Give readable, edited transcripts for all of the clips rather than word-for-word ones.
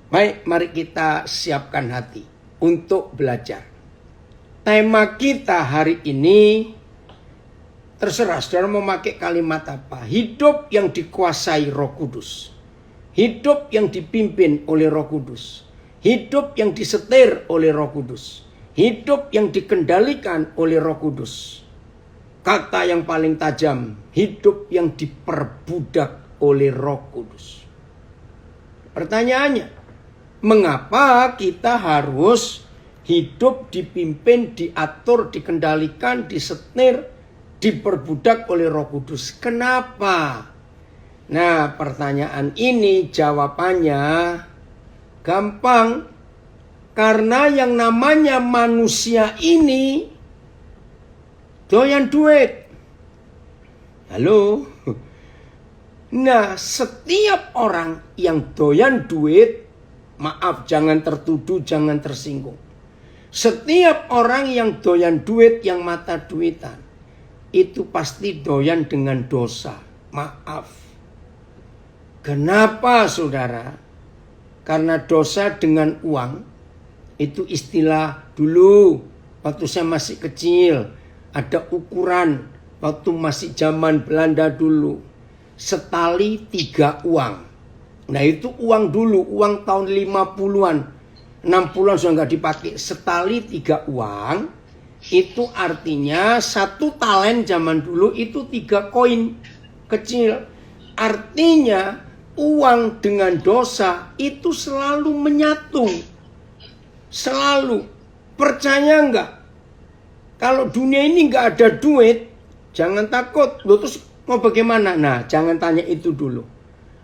Baik, mari kita siapkan hati untuk belajar. Tema kita hari ini, terserah saudara mau pakai kalimat apa. Hidup yang dikuasai Roh Kudus. Hidup yang dipimpin oleh Roh Kudus. Hidup yang disetir oleh Roh Kudus. Hidup yang dikendalikan oleh Roh Kudus. Kata yang paling tajam, hidup yang diperbudak oleh Roh Kudus. Pertanyaannya, mengapa kita harus hidup dipimpin, diatur, dikendalikan, disetir, diperbudak oleh Roh Kudus? Kenapa? Nah, pertanyaan ini jawabannya gampang. Karena yang namanya manusia ini doyan duit. Halo? Nah, setiap orang yang doyan duit, maaf, jangan tertuduh, jangan tersinggung. Setiap orang yang doyan duit, yang mata duitan, itu pasti doyan dengan dosa. Maaf. Kenapa, saudara? Karena dosa dengan uang, itu istilah dulu, waktu saya masih kecil, ada ukuran, waktu masih zaman Belanda dulu. Setali 3 uang. Nah itu uang dulu, uang tahun 50-an. 60-an sudah nggak dipakai. Setali 3 uang, itu artinya 1 talen zaman dulu itu 3 koin kecil. Artinya uang dengan dosa itu selalu menyatu. Selalu. Percaya nggak? Kalau dunia ini nggak ada duit, jangan takut. Loh, terus mau bagaimana? Nah, jangan tanya itu dulu.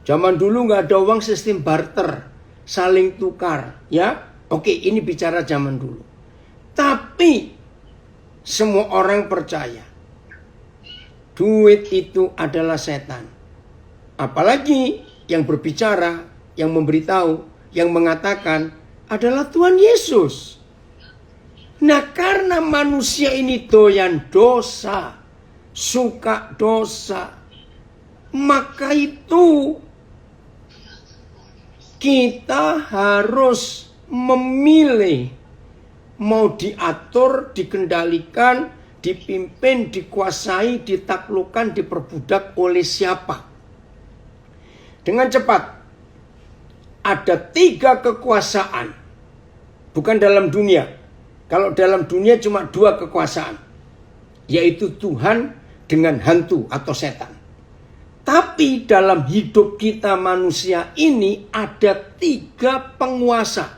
Zaman dulu nggak ada uang, sistem barter, saling tukar, ya. Oke, ini bicara zaman dulu. Tapi semua orang percaya duit itu adalah setan. Apalagi yang berbicara, yang memberitahu, yang mengatakan adalah Tuhan Yesus. Nah, karena manusia ini doyan dosa, suka dosa, maka itu kita harus memilih mau diatur, dikendalikan, dipimpin, dikuasai, ditaklukkan, diperbudak oleh siapa. Dengan cepat, ada 3 kekuasaan, bukan dalam dunia. Kalau dalam dunia cuma 2 kekuasaan, yaitu Tuhan dengan hantu atau setan. Tapi dalam hidup kita manusia ini ada 3 penguasa.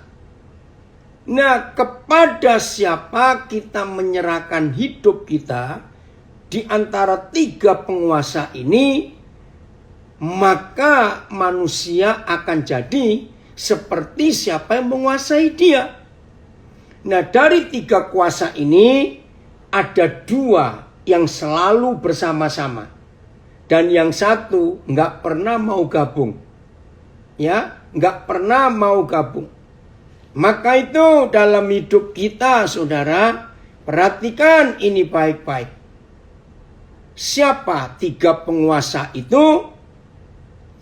Nah, kepada siapa kita menyerahkan hidup kita di antara 3 penguasa ini, maka manusia akan jadi seperti siapa yang menguasai dia. Nah, dari 3 kuasa ini ada 2 yang selalu bersama-sama. Dan yang satu nggak pernah mau gabung. Ya, nggak pernah mau gabung. Maka itu dalam hidup kita, saudara, perhatikan ini baik-baik. Siapa 3 penguasa itu?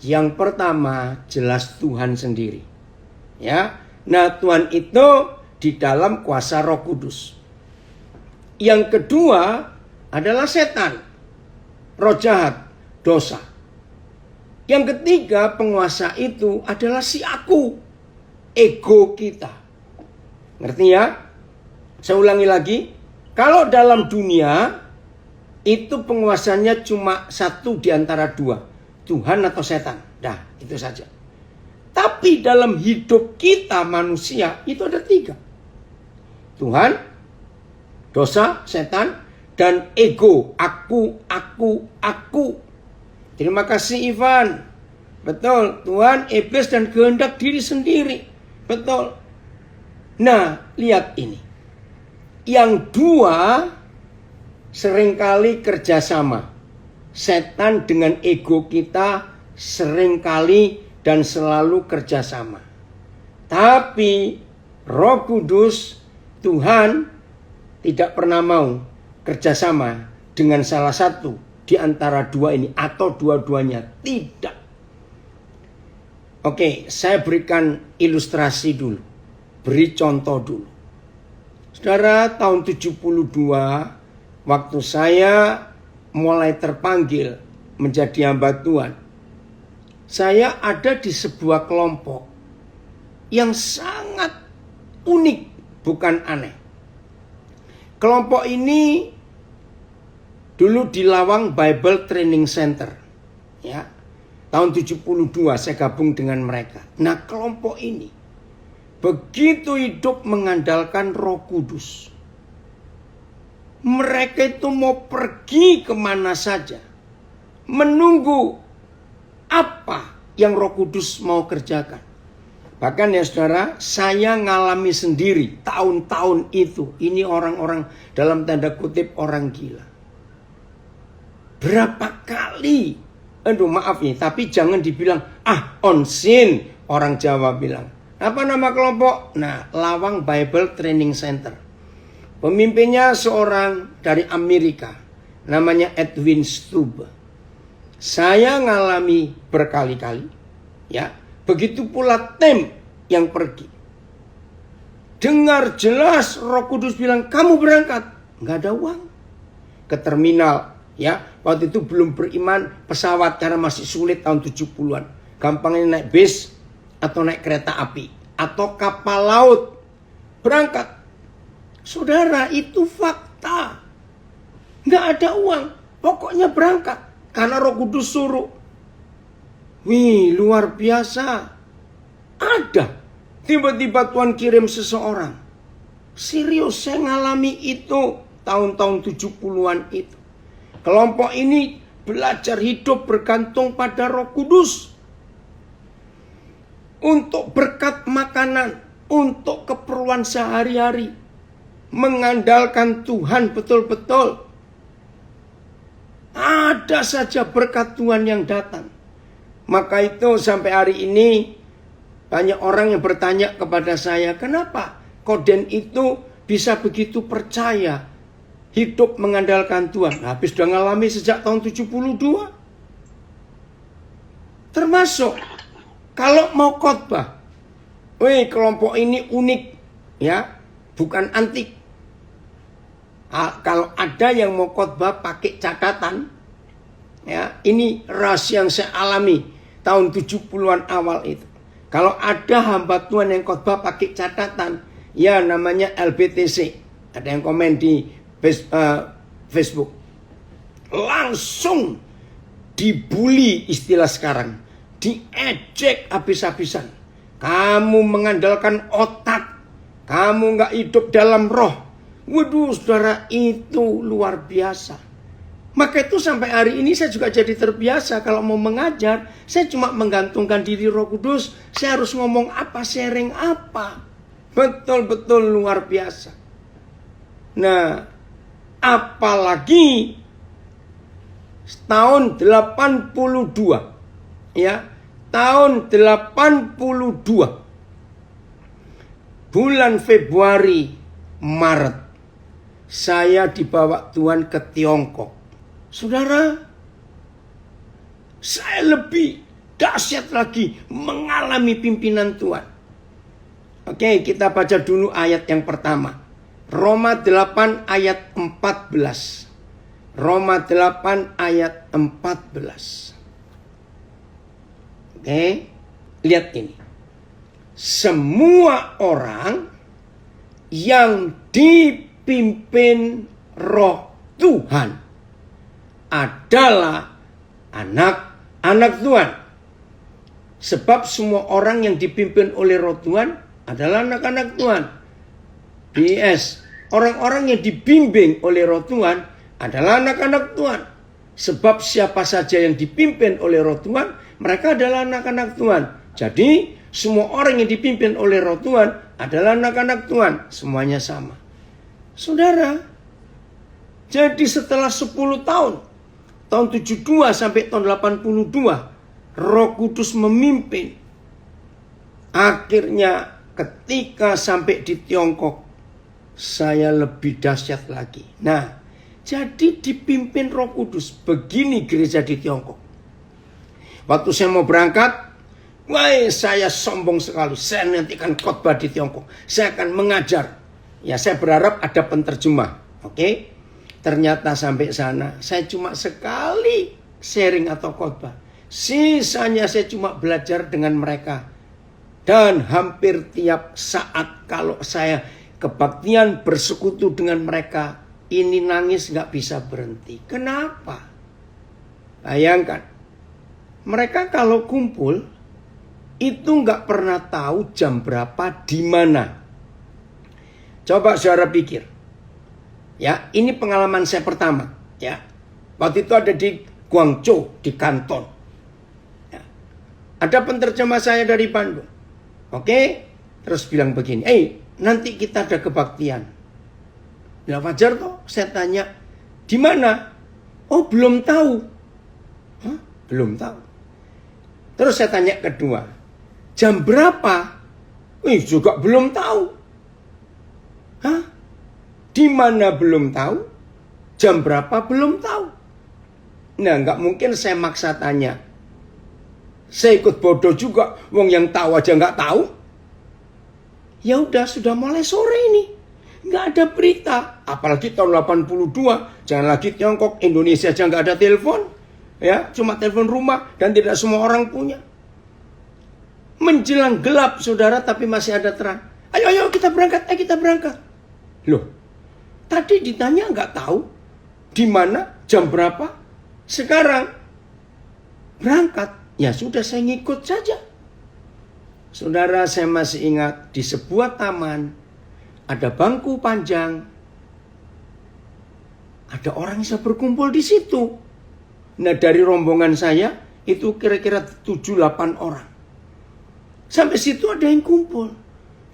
Yang pertama jelas Tuhan sendiri. Ya, nah Tuhan itu di dalam kuasa Roh Kudus. Yang kedua adalah setan, roh jahat, dosa. Yang ketiga penguasa itu adalah si aku, ego kita. Ngerti ya? Saya ulangi lagi. Kalau dalam dunia itu penguasanya cuma 1 di antara 2. Tuhan atau setan. Nah, itu saja. Tapi dalam hidup kita manusia itu ada 3. Tuhan, dosa, setan, dan ego. Aku. Terima kasih Ivan. Betul, Tuhan, iblis, dan kehendak diri sendiri. Betul. Nah, lihat ini. Yang 2 seringkali kerjasama. Setan dengan ego kita seringkali dan selalu kerjasama. Tapi Roh Kudus, Tuhan tidak pernah mau kerjasama dengan salah satu di antara 2 ini atau dua-duanya. Tidak. Oke, saya berikan ilustrasi dulu. Beri contoh dulu. Saudara, tahun 72 waktu saya mulai terpanggil menjadi hamba Tuhan, saya ada di sebuah kelompok yang sangat unik, bukan aneh. Kelompok ini dulu di Lawang Bible Training Center. Ya. Tahun 72 saya gabung dengan mereka. Nah, kelompok ini begitu hidup mengandalkan Roh Kudus. Mereka itu mau pergi kemana saja, menunggu apa yang Roh Kudus mau kerjakan. Bahkan ya saudara, saya ngalami sendiri tahun-tahun itu. Ini orang-orang dalam tanda kutip orang gila. Berapa kali, maaf nih, tapi jangan dibilang, onsin, orang Jawa bilang. Apa nama kelompok? Nah, Lawang Bible Training Center. Pemimpinnya seorang dari Amerika, namanya Edwin Stube. Saya ngalami berkali-kali, ya. Begitu pula tim yang pergi. Dengar jelas Roh Kudus bilang, kamu berangkat. Nggak ada uang. Ke terminal, ya. Waktu itu belum beriman pesawat karena masih sulit tahun 70-an. Gampangnya naik bis atau naik kereta api atau kapal laut. Berangkat. Saudara, itu fakta. Nggak ada uang. Pokoknya berangkat. Karena Roh Kudus suruh. Wih, luar biasa. Ada. Tiba-tiba Tuhan kirim seseorang. Serius, saya ngalami itu tahun-tahun 70-an itu. Kelompok ini belajar hidup bergantung pada Roh Kudus. Untuk berkat makanan, untuk keperluan sehari-hari. Mengandalkan Tuhan betul-betul. Ada saja berkat Tuhan yang datang. Maka itu sampai hari ini banyak orang yang bertanya kepada saya, kenapa Koden itu bisa begitu percaya hidup mengandalkan Tuhan? Habis sudah ngalami sejak tahun 72. Termasuk kalau mau khotbah, kelompok ini unik, ya, bukan antik. Kalau ada yang mau khotbah pakai catatan, ya, ini rahasia yang saya alami tahun 70-an awal itu. Kalau ada hamba Tuhan yang khotbah pakai catatan, ya namanya LBTC. Ada yang komen di Facebook. Langsung dibully istilah sekarang. Diejek habis-habisan. Kamu mengandalkan otak. Kamu nggak hidup dalam roh. Waduh saudara, itu luar biasa. Maka itu sampai hari ini saya juga jadi terbiasa kalau mau mengajar. Saya cuma menggantungkan diri Roh Kudus. Saya harus ngomong apa, sharing apa. Betul-betul luar biasa. Nah, apalagi tahun 82. Ya, tahun 82. Bulan Februari, Maret. Saya dibawa Tuhan ke Tiongkok. Saudara, saya lebih dahsyat lagi mengalami pimpinan Tuhan. Oke, kita baca dulu ayat yang pertama. Roma 8 ayat 14. Roma 8 ayat 14. Oke, lihat ini. Semua orang yang dipimpin Roh Tuhan adalah anak-anak Tuhan. Sebab semua orang yang dipimpin oleh Roh Tuhan adalah anak-anak Tuhan. BS, orang-orang yang dibimbing oleh Roh Tuhan adalah anak-anak Tuhan. Sebab siapa saja yang dipimpin oleh Roh Tuhan, mereka adalah anak-anak Tuhan. Jadi, semua orang yang dipimpin oleh Roh Tuhan adalah anak-anak Tuhan. Semuanya sama. Saudara, jadi setelah 10 tahun, tahun 72 sampai tahun 82, Roh Kudus memimpin. Akhirnya ketika sampai di Tiongkok, saya lebih dahsyat lagi. Nah, jadi dipimpin Roh Kudus. Begini gereja di Tiongkok. Waktu saya mau berangkat, Wah, saya sombong sekali. Saya nanti akan khotbah di Tiongkok. Saya akan mengajar. Ya, saya berharap ada penterjemah. Oke? Ternyata sampai sana, saya cuma sekali sharing atau khotbah. Sisanya saya cuma belajar dengan mereka. Dan hampir tiap saat kalau saya kebaktian bersekutu dengan mereka, ini nangis gak bisa berhenti. Kenapa? Bayangkan, mereka kalau kumpul, itu gak pernah tahu jam berapa di mana. Coba saudara pikir. Ya, ini pengalaman saya pertama. Ya, waktu itu ada di Guangzhou, di Kanton. Ya. Ada penterjemah saya dari Bandung. Oke, terus bilang begini, nanti kita ada kebaktian. Ya wajar toh, saya tanya, di mana? Oh, belum tahu. Hah? Belum tahu. Terus saya tanya kedua, jam berapa? Juga belum tahu. Hah? Di mana belum tahu? Jam berapa belum tahu? Nah, nggak mungkin saya maksa tanya. Saya ikut bodoh juga, wong yang tahu aja nggak tahu. Ya udah, sudah mulai sore ini, nggak ada berita. Apalagi tahun 82, jangan lagi Tiongkok, Indonesia aja nggak ada telepon, ya, cuma telepon rumah dan tidak semua orang punya. Menjelang gelap, saudara, tapi masih ada terang. Ayo kita berangkat, kita berangkat. Loh, tadi ditanya nggak tahu, di mana, jam berapa, sekarang berangkat. Ya sudah, saya ngikut saja. Saudara, saya masih ingat di sebuah taman ada bangku panjang. Ada orang yang bisa berkumpul di situ. Nah, dari rombongan saya itu kira-kira 7-8 orang. Sampai situ ada yang kumpul.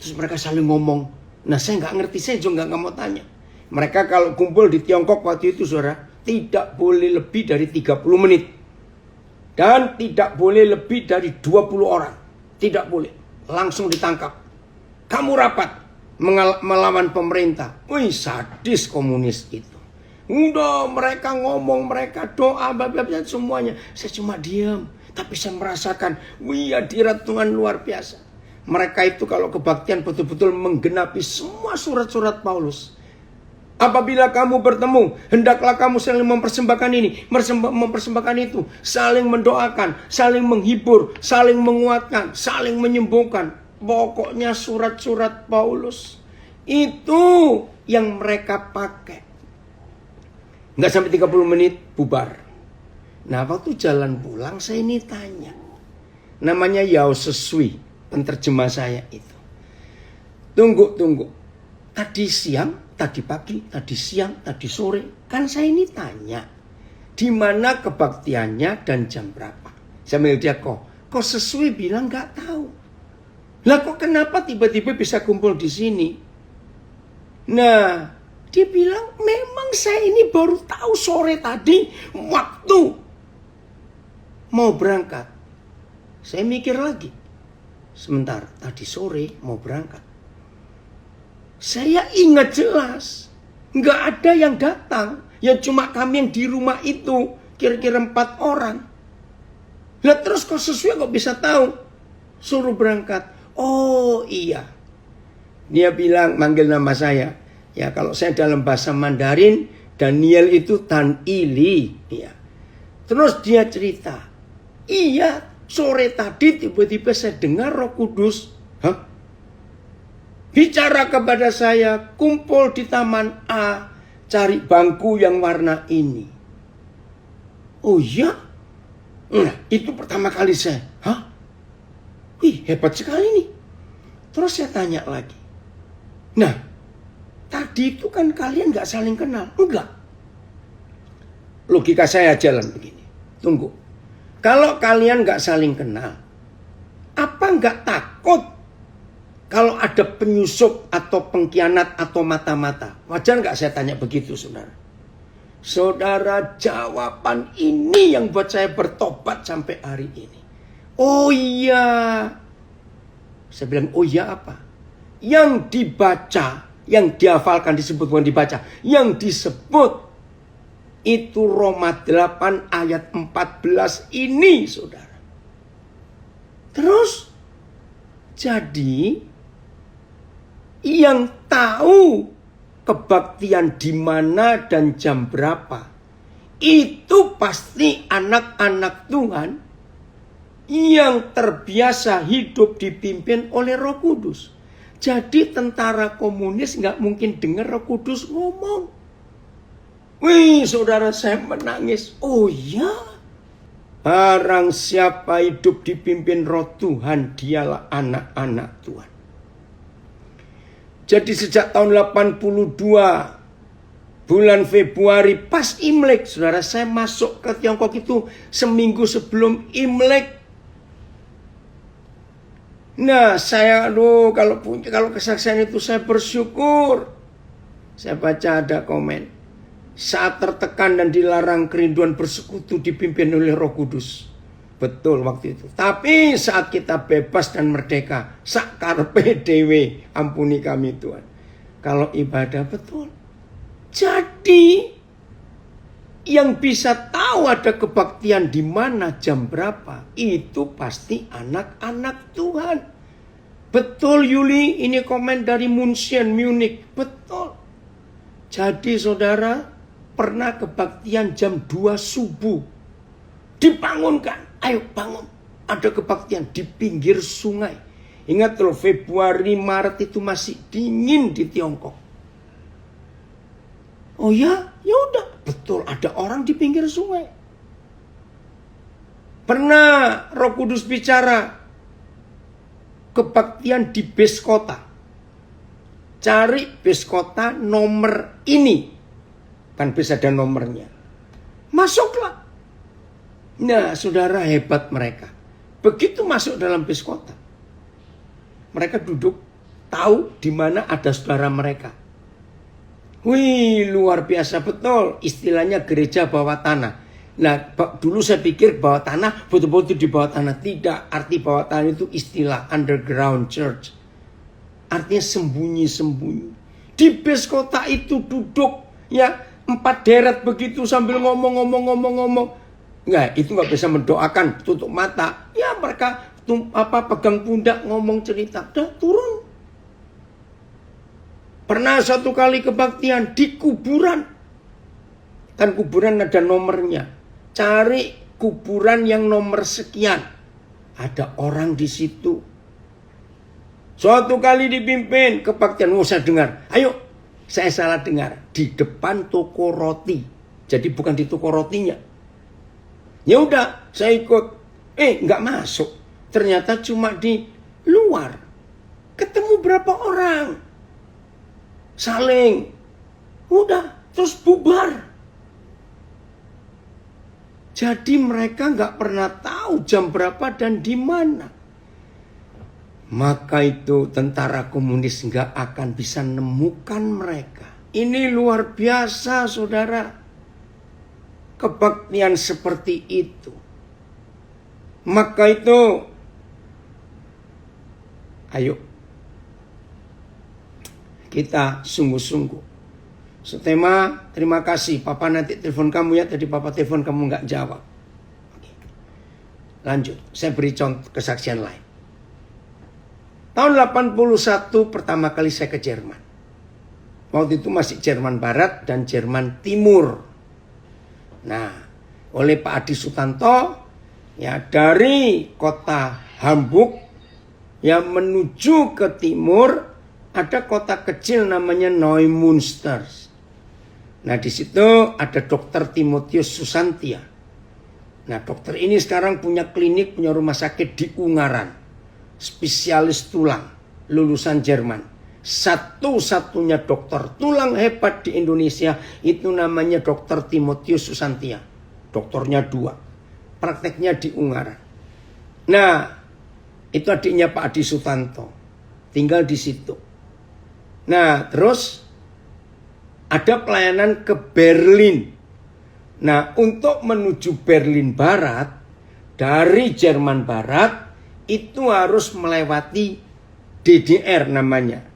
Terus mereka saling ngomong. Nah, saya nggak ngerti, saya juga nggak mau tanya. Mereka kalau kumpul di Tiongkok waktu itu, saudara, tidak boleh lebih dari 30 menit. Dan tidak boleh lebih dari 20 orang. Tidak boleh. Langsung ditangkap. Kamu rapat melawan pemerintah. Wih, sadis komunis itu. Udah, mereka ngomong, mereka doa, semuanya. Saya cuma diam. Tapi saya merasakan, wih, hadirat Tuhan luar biasa. Mereka itu kalau kebaktian betul-betul menggenapi semua surat-surat Paulus. Apabila kamu bertemu, hendaklah kamu saling mempersembahkan ini, mempersembahkan itu, saling mendoakan, saling menghibur, saling menguatkan, saling menyembuhkan. Pokoknya surat-surat Paulus itu yang mereka pakai. Nggak sampai 30 menit bubar. Nah, waktu jalan pulang saya ini tanya. Namanya Yao Sesui, penterjemah saya itu. Tunggu. Tadi siang, tadi pagi, tadi siang, tadi sore. Kan saya ini tanya. Di mana kebaktiannya dan jam berapa? Saya manggil dia kok Sesui bilang nggak tahu. Lah kok kenapa tiba-tiba bisa kumpul di sini? Nah, dia bilang memang saya ini baru tahu sore tadi waktu mau berangkat. Saya mikir lagi. Sebentar, tadi sore mau berangkat. Saya ingat jelas, nggak ada yang datang. Ya cuma kami yang di rumah itu, kira-kira 4 orang. Lah terus kok Sesui kok bisa tahu? Suruh berangkat. Oh iya. Dia bilang, manggil nama saya. Ya kalau saya dalam bahasa Mandarin, Daniel itu Tan Ili. Ya. Terus dia cerita. Iya, sore tadi tiba-tiba saya dengar Roh Kudus. Hah? Bicara kepada saya, kumpul di taman A, cari bangku yang warna ini. Oh iya? Nah, itu pertama kali saya. Hah? Wih, hebat sekali nih. Terus saya tanya lagi. Nah, tadi itu kan kalian gak saling kenal. Enggak. Logika saya jalan begini. Tunggu. Kalau kalian gak saling kenal, apa gak takut kalau ada penyusup atau pengkhianat atau mata-mata? Wajar nggak saya tanya begitu, saudara? Saudara, jawaban ini yang buat saya bertobat sampai hari ini. Oh iya. Saya bilang, oh iya apa? Yang dibaca, yang dihafalkan disebut bukan dibaca. Yang disebut itu Roma 8 ayat 14 ini, saudara. Terus jadi yang tahu kebaktian di mana dan jam berapa itu pasti anak-anak Tuhan yang terbiasa hidup dipimpin oleh Roh Kudus. Jadi tentara komunis nggak mungkin dengar Roh Kudus ngomong. Wih, saudara, saya menangis. Oh ya, barang siapa hidup dipimpin Roh Tuhan, dialah anak-anak Tuhan. Jadi sejak tahun 82 bulan Februari pas Imlek, saudara, saya masuk ke Tiongkok itu seminggu sebelum Imlek. Nah, saya kalau kesaksian itu saya bersyukur. Saya baca ada komen. Saat tertekan dan dilarang kerinduan bersekutu dipimpin oleh Roh Kudus. Betul waktu itu. Tapi saat kita bebas dan merdeka, sakarpe dewe, ampuni kami Tuhan. Kalau ibadah betul. Jadi yang bisa tahu ada kebaktian di mana jam berapa, itu pasti anak-anak Tuhan. Betul Yuli, ini komen dari München, Munich. Betul. Jadi saudara, pernah kebaktian jam 2 subuh. Dibangunkan. Ayo bangun, ada kebaktian di pinggir sungai. Ingat loh, Februari, Maret itu masih dingin di Tiongkok. Oh ya, ya udah, betul ada orang di pinggir sungai. Pernah Roh Kudus bicara kebaktian di base kota. Cari base kota nomor ini, kan bisa ada nomornya. Masuklah. Nah, saudara, hebat mereka. Begitu masuk dalam bis kota, mereka duduk, tahu di mana ada saudara mereka. Wih, luar biasa, betul. Istilahnya gereja bawah tanah. Nah, dulu saya pikir bawah tanah betul-betul di bawah tanah. Tidak, arti bawah tanah itu istilah underground church. Artinya sembunyi-sembunyi. Di bis kota itu duduk, ya, 4 deret begitu sambil ngomong. Enggak, itu nggak bisa mendoakan, tutup mata. Ya mereka pegang pundak, ngomong cerita, udah turun. Pernah satu kali kebaktian di kuburan. Kan kuburan ada nomornya. Cari kuburan yang nomor sekian. Ada orang di situ. Suatu kali dipimpin kebaktian, saya dengar. Ayo, saya salah dengar. Di depan toko roti. Jadi bukan di toko rotinya. Ya udah, saya ikut. Nggak masuk. Ternyata cuma di luar. Ketemu berapa orang. Saling. Udah, terus bubar. Jadi mereka nggak pernah tahu jam berapa dan di mana. Maka itu tentara komunis nggak akan bisa nemukan mereka. Ini luar biasa, saudara. Kebaktian seperti itu. Maka itu, ayo kita sungguh-sungguh. Setema, terima kasih. Papa nanti telepon kamu ya. Tadi Papa telepon kamu nggak jawab. Oke. Lanjut, saya beri contoh kesaksian lain. Tahun 81 pertama kali saya ke Jerman. Waktu itu masih Jerman Barat dan Jerman Timur. Nah, oleh Pak Adi Sutanto, ya, dari kota Hamburg yang menuju ke timur ada kota kecil namanya Neumünster. Nah, di situ ada Dokter Timotius Susantia. Nah, dokter ini sekarang punya klinik, punya rumah sakit di Ungaran, spesialis tulang, lulusan Jerman. Satu-satunya dokter tulang hebat di Indonesia itu namanya Dokter Timotius Susantia. Dokternya 2. Prakteknya di Ungaran. Nah, itu adiknya Pak Adi Sutanto. Tinggal di situ. Nah, terus ada pelayanan ke Berlin. Nah, untuk menuju Berlin Barat, dari Jerman Barat, itu harus melewati DDR namanya.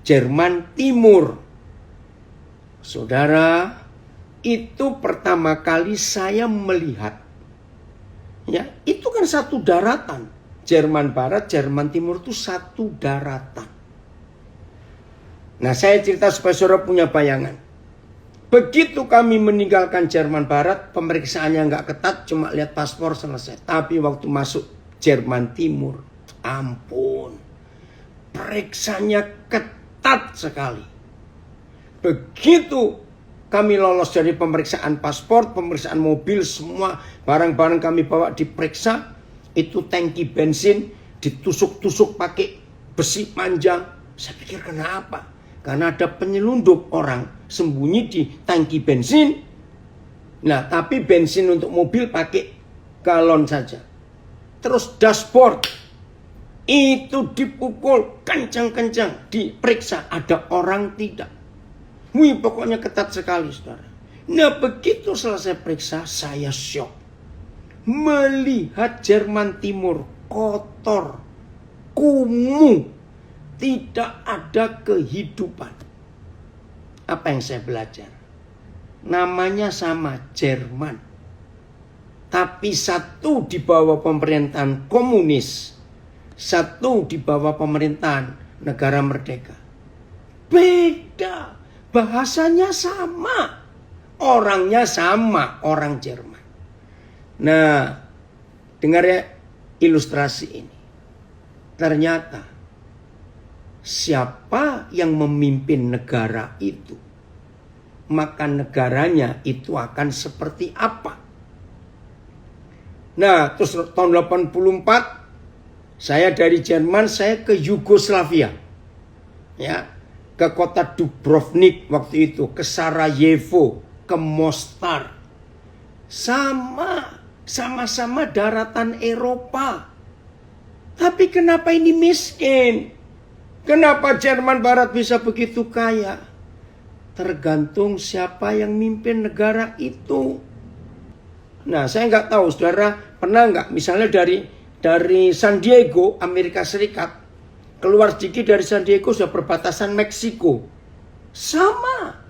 Jerman Timur. Saudara, itu pertama kali saya melihat. Ya, itu kan satu daratan. Jerman Barat, Jerman Timur itu satu daratan. Nah, saya cerita supaya saudara punya bayangan. Begitu kami meninggalkan Jerman Barat, pemeriksaannya nggak ketat, cuma lihat paspor selesai. Tapi waktu masuk Jerman Timur, ampun, periksanya ketat sekali. Begitu kami lolos dari pemeriksaan paspor, pemeriksaan mobil, semua barang-barang kami bawa diperiksa, itu tangki bensin ditusuk-tusuk pakai besi panjang. Saya pikir kenapa? Karena ada penyelundup orang sembunyi di tangki bensin. Nah, tapi bensin untuk mobil pakai galon saja. Terus dashboard itu dipukul kencang-kencang, diperiksa ada orang tidak. Wih, pokoknya ketat sekali, saudara. Nah, begitu selesai periksa, saya syok. Melihat Jerman Timur kotor, kumuh, tidak ada kehidupan. Apa yang saya belajar? Namanya sama, Jerman. Tapi satu di bawah pemerintahan komunis, satu di bawah pemerintahan negara merdeka. Beda. Bahasanya sama. Orangnya sama, orang Jerman. Nah, dengar ya ilustrasi ini. Ternyata siapa yang memimpin negara itu, maka negaranya itu akan seperti apa. Nah, terus tahun 84 saya dari Jerman saya ke Yugoslavia. Ya, ke kota Dubrovnik waktu itu, ke Sarajevo, ke Mostar. Sama-sama daratan Eropa. Tapi kenapa ini miskin? Kenapa Jerman Barat bisa begitu kaya? Tergantung siapa yang mimpin negara itu. Nah, saya nggak tahu, saudara pernah nggak misalnya dari San Diego, Amerika Serikat, keluar sedikit dari San Diego sudah perbatasan Meksiko. Sama.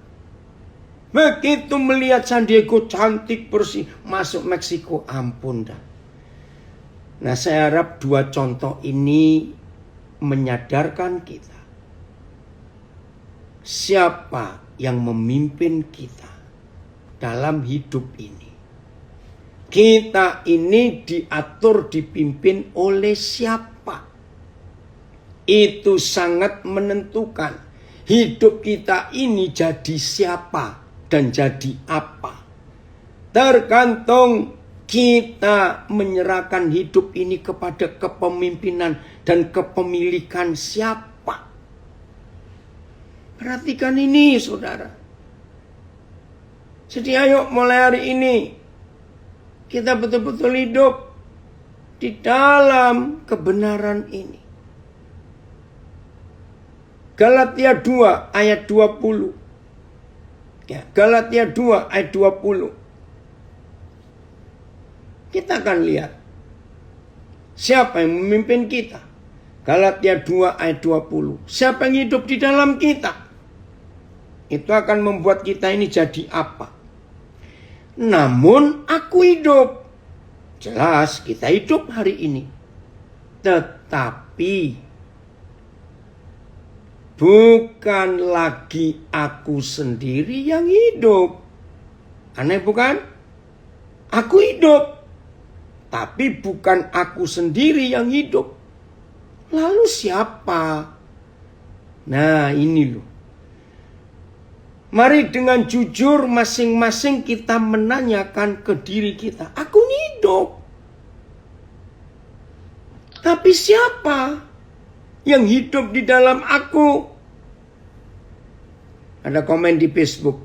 Begitu melihat San Diego cantik bersih, masuk Meksiko, ampun dah. Nah, saya harap dua contoh ini menyadarkan kita. Siapa yang memimpin kita dalam hidup ini? Kita ini diatur, dipimpin oleh siapa? Itu sangat menentukan hidup kita ini jadi siapa dan jadi apa. Tergantung kita menyerahkan hidup ini kepada kepemimpinan dan kepemilikan siapa. Perhatikan ini, saudara. Jadi ayo mulai hari ini kita betul-betul hidup di dalam kebenaran ini. Galatia 2 ayat 20. Ya, Galatia 2 ayat 20. Kita akan lihat siapa yang memimpin kita. Galatia 2 ayat 20. Siapa yang hidup di dalam kita? Itu akan membuat kita ini jadi apa? Namun aku hidup. Jelas kita hidup hari ini. Tetapi bukan lagi aku sendiri yang hidup. Aneh bukan? Aku hidup. Tapi bukan aku sendiri yang hidup. Lalu siapa? Nah, ini loh. Mari dengan jujur masing-masing kita menanyakan ke diri kita. Aku hidup. Tapi siapa yang hidup di dalam aku? Ada komen di Facebook.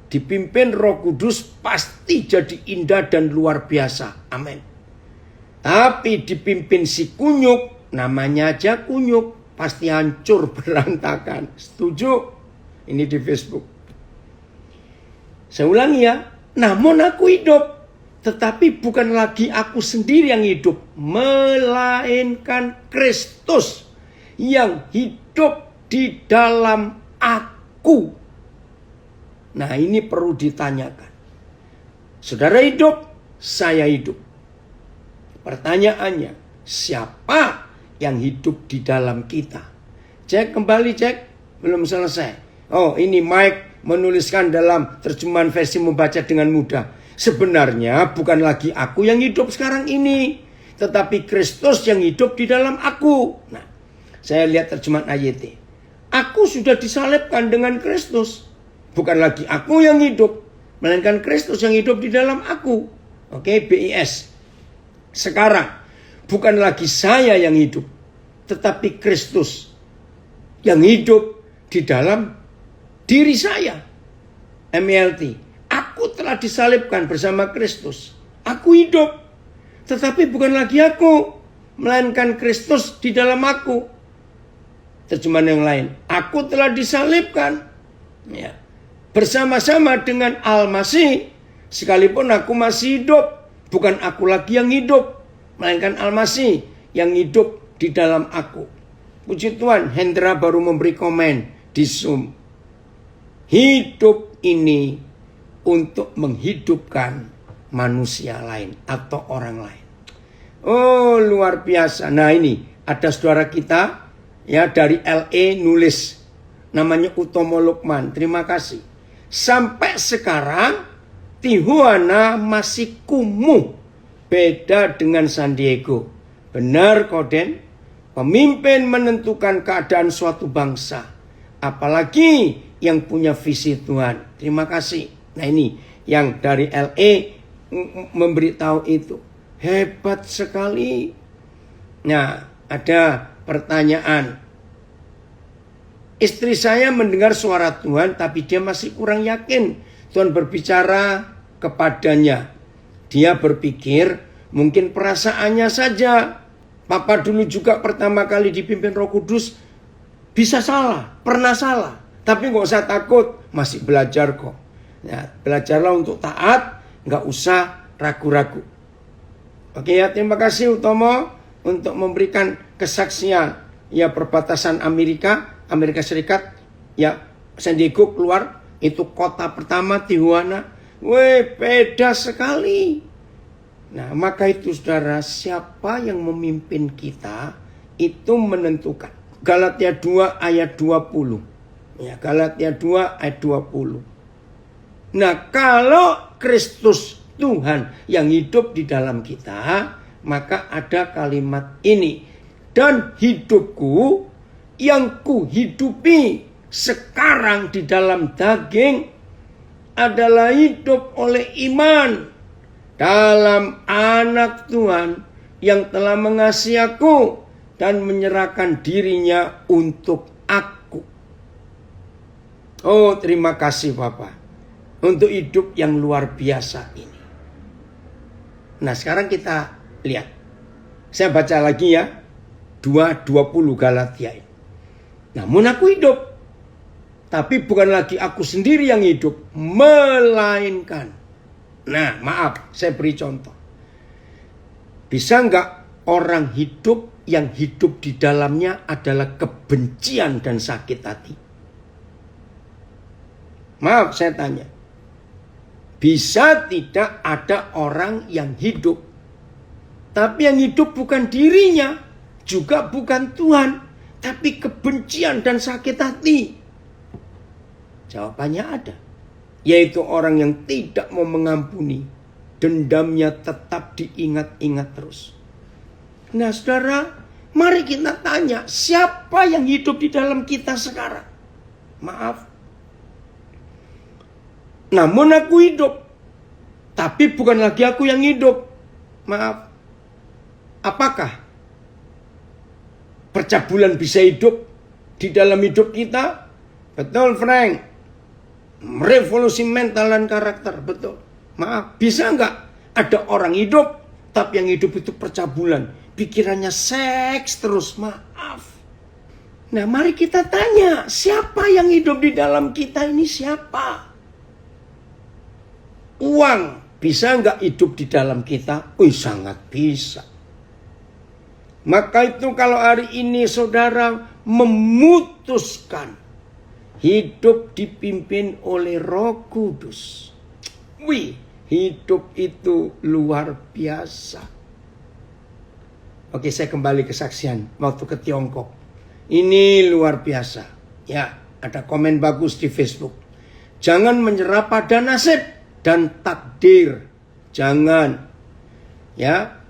Dipimpin Roh Kudus pasti jadi indah dan luar biasa. Amin. Tapi dipimpin si kunyuk, namanya aja kunyuk, pasti hancur berantakan. Setuju? Ini di Facebook. Saya ulangi ya. Namun aku hidup. Tetapi bukan lagi aku sendiri yang hidup. Melainkan Kristus yang hidup di dalam aku. Nah, ini perlu ditanyakan. Saudara hidup, saya hidup. Pertanyaannya, siapa yang hidup di dalam kita. Cek kembali, cek. Belum selesai. Oh, ini Mike menuliskan dalam terjemahan versi membaca dengan mudah. Sebenarnya bukan lagi aku yang hidup sekarang ini, tetapi Kristus yang hidup di dalam aku. Nah, saya lihat terjemahan AYT. Aku sudah disalibkan dengan Kristus. Bukan lagi aku yang hidup, melainkan Kristus yang hidup di dalam aku. Oke, BIS. Sekarang, bukan lagi saya yang hidup, tetapi Kristus yang hidup di dalam diri saya. MLT. Aku telah disalibkan bersama Kristus. Aku hidup. Tetapi bukan lagi aku, melainkan Kristus di dalam aku. Terjemahan yang lain. Aku telah disalibkan. Ya. Bersama-sama dengan Al-Masih. Sekalipun aku masih hidup. Bukan aku lagi yang hidup, melainkan Al-Masih yang hidup di dalam aku. Puji Tuhan, Hendra baru memberi komen di Zoom. Hidup ini untuk menghidupkan manusia lain atau orang lain. Oh, luar biasa. Nah, ini ada saudara kita ya dari LA nulis, namanya Utomo Lukman. Terima kasih. Sampai sekarang Tijuana masih kumuh, beda dengan San Diego. Benar, Koden. Pemimpin menentukan keadaan suatu bangsa, apalagi yang punya visi Tuhan. Terima kasih. Nah, ini yang dari LA memberitahu itu. Hebat sekali. Nah, ada pertanyaan. Istri saya mendengar suara Tuhan, tapi dia masih kurang yakin Tuhan berbicara kepadanya. Dia berpikir mungkin perasaannya saja. Papa dulu juga pertama kali dipimpin Roh Kudus bisa salah, pernah salah. Tapi nggak usah takut, masih belajar kok. Ya, belajarlah untuk taat, nggak usah ragu-ragu. Oke ya, terima kasih Utomo untuk memberikan kesaksian. Ya, perbatasan Amerika Serikat, ya San Diego keluar, itu kota pertama Tijuana. Weh, beda sekali. Nah, maka itu saudara, siapa yang memimpin kita itu menentukan. Galatia 2 ayat 20. Ya, Galatia 2 ayat 20. Nah, kalau Kristus Tuhan yang hidup di dalam kita, maka ada kalimat ini. Dan hidupku yang kuhidupi sekarang di dalam daging adalah hidup oleh iman dalam Anak Tuhan yang telah mengasihi aku dan menyerahkan dirinya untuk aku. Oh, terima kasih Bapak untuk hidup yang luar biasa ini. Nah, sekarang kita lihat. Saya baca lagi ya. 2:20 Galatia ini. Namun aku hidup, tapi bukan lagi aku sendiri yang hidup, melainkan. Nah, maaf, saya beri contoh. Bisa nggak orang hidup yang hidup di dalamnya adalah kebencian dan sakit hati? Maaf, saya tanya. Bisa tidak ada orang yang hidup, tapi yang hidup bukan dirinya, juga bukan Tuhan, tapi kebencian dan sakit hati? Jawabannya ada. Yaitu orang yang tidak mau mengampuni. Dendamnya tetap diingat-ingat terus. Nah saudara, mari kita tanya, siapa yang hidup di dalam kita sekarang? Maaf. Namun aku hidup, tapi bukan lagi aku yang hidup. Maaf. Apakah percabulan bisa hidup di dalam hidup kita? Betul, Frank. Revolusi mental dan karakter, betul. Maaf, bisa nggak ada orang hidup, tapi yang hidup itu percabulan, pikirannya seks terus? Maaf. Nah, mari kita tanya, siapa yang hidup di dalam kita ini? Siapa? Uang bisa nggak hidup di dalam kita? Sangat bisa. Maka itu kalau hari ini saudara memutuskan hidup dipimpin oleh Roh Kudus, hidup itu luar biasa. Oke, saya kembali ke kesaksian waktu ke Tiongkok. Ini luar biasa. Ya, ada komen bagus di Facebook. Jangan menyerah pada nasib dan takdir. Jangan. Ya.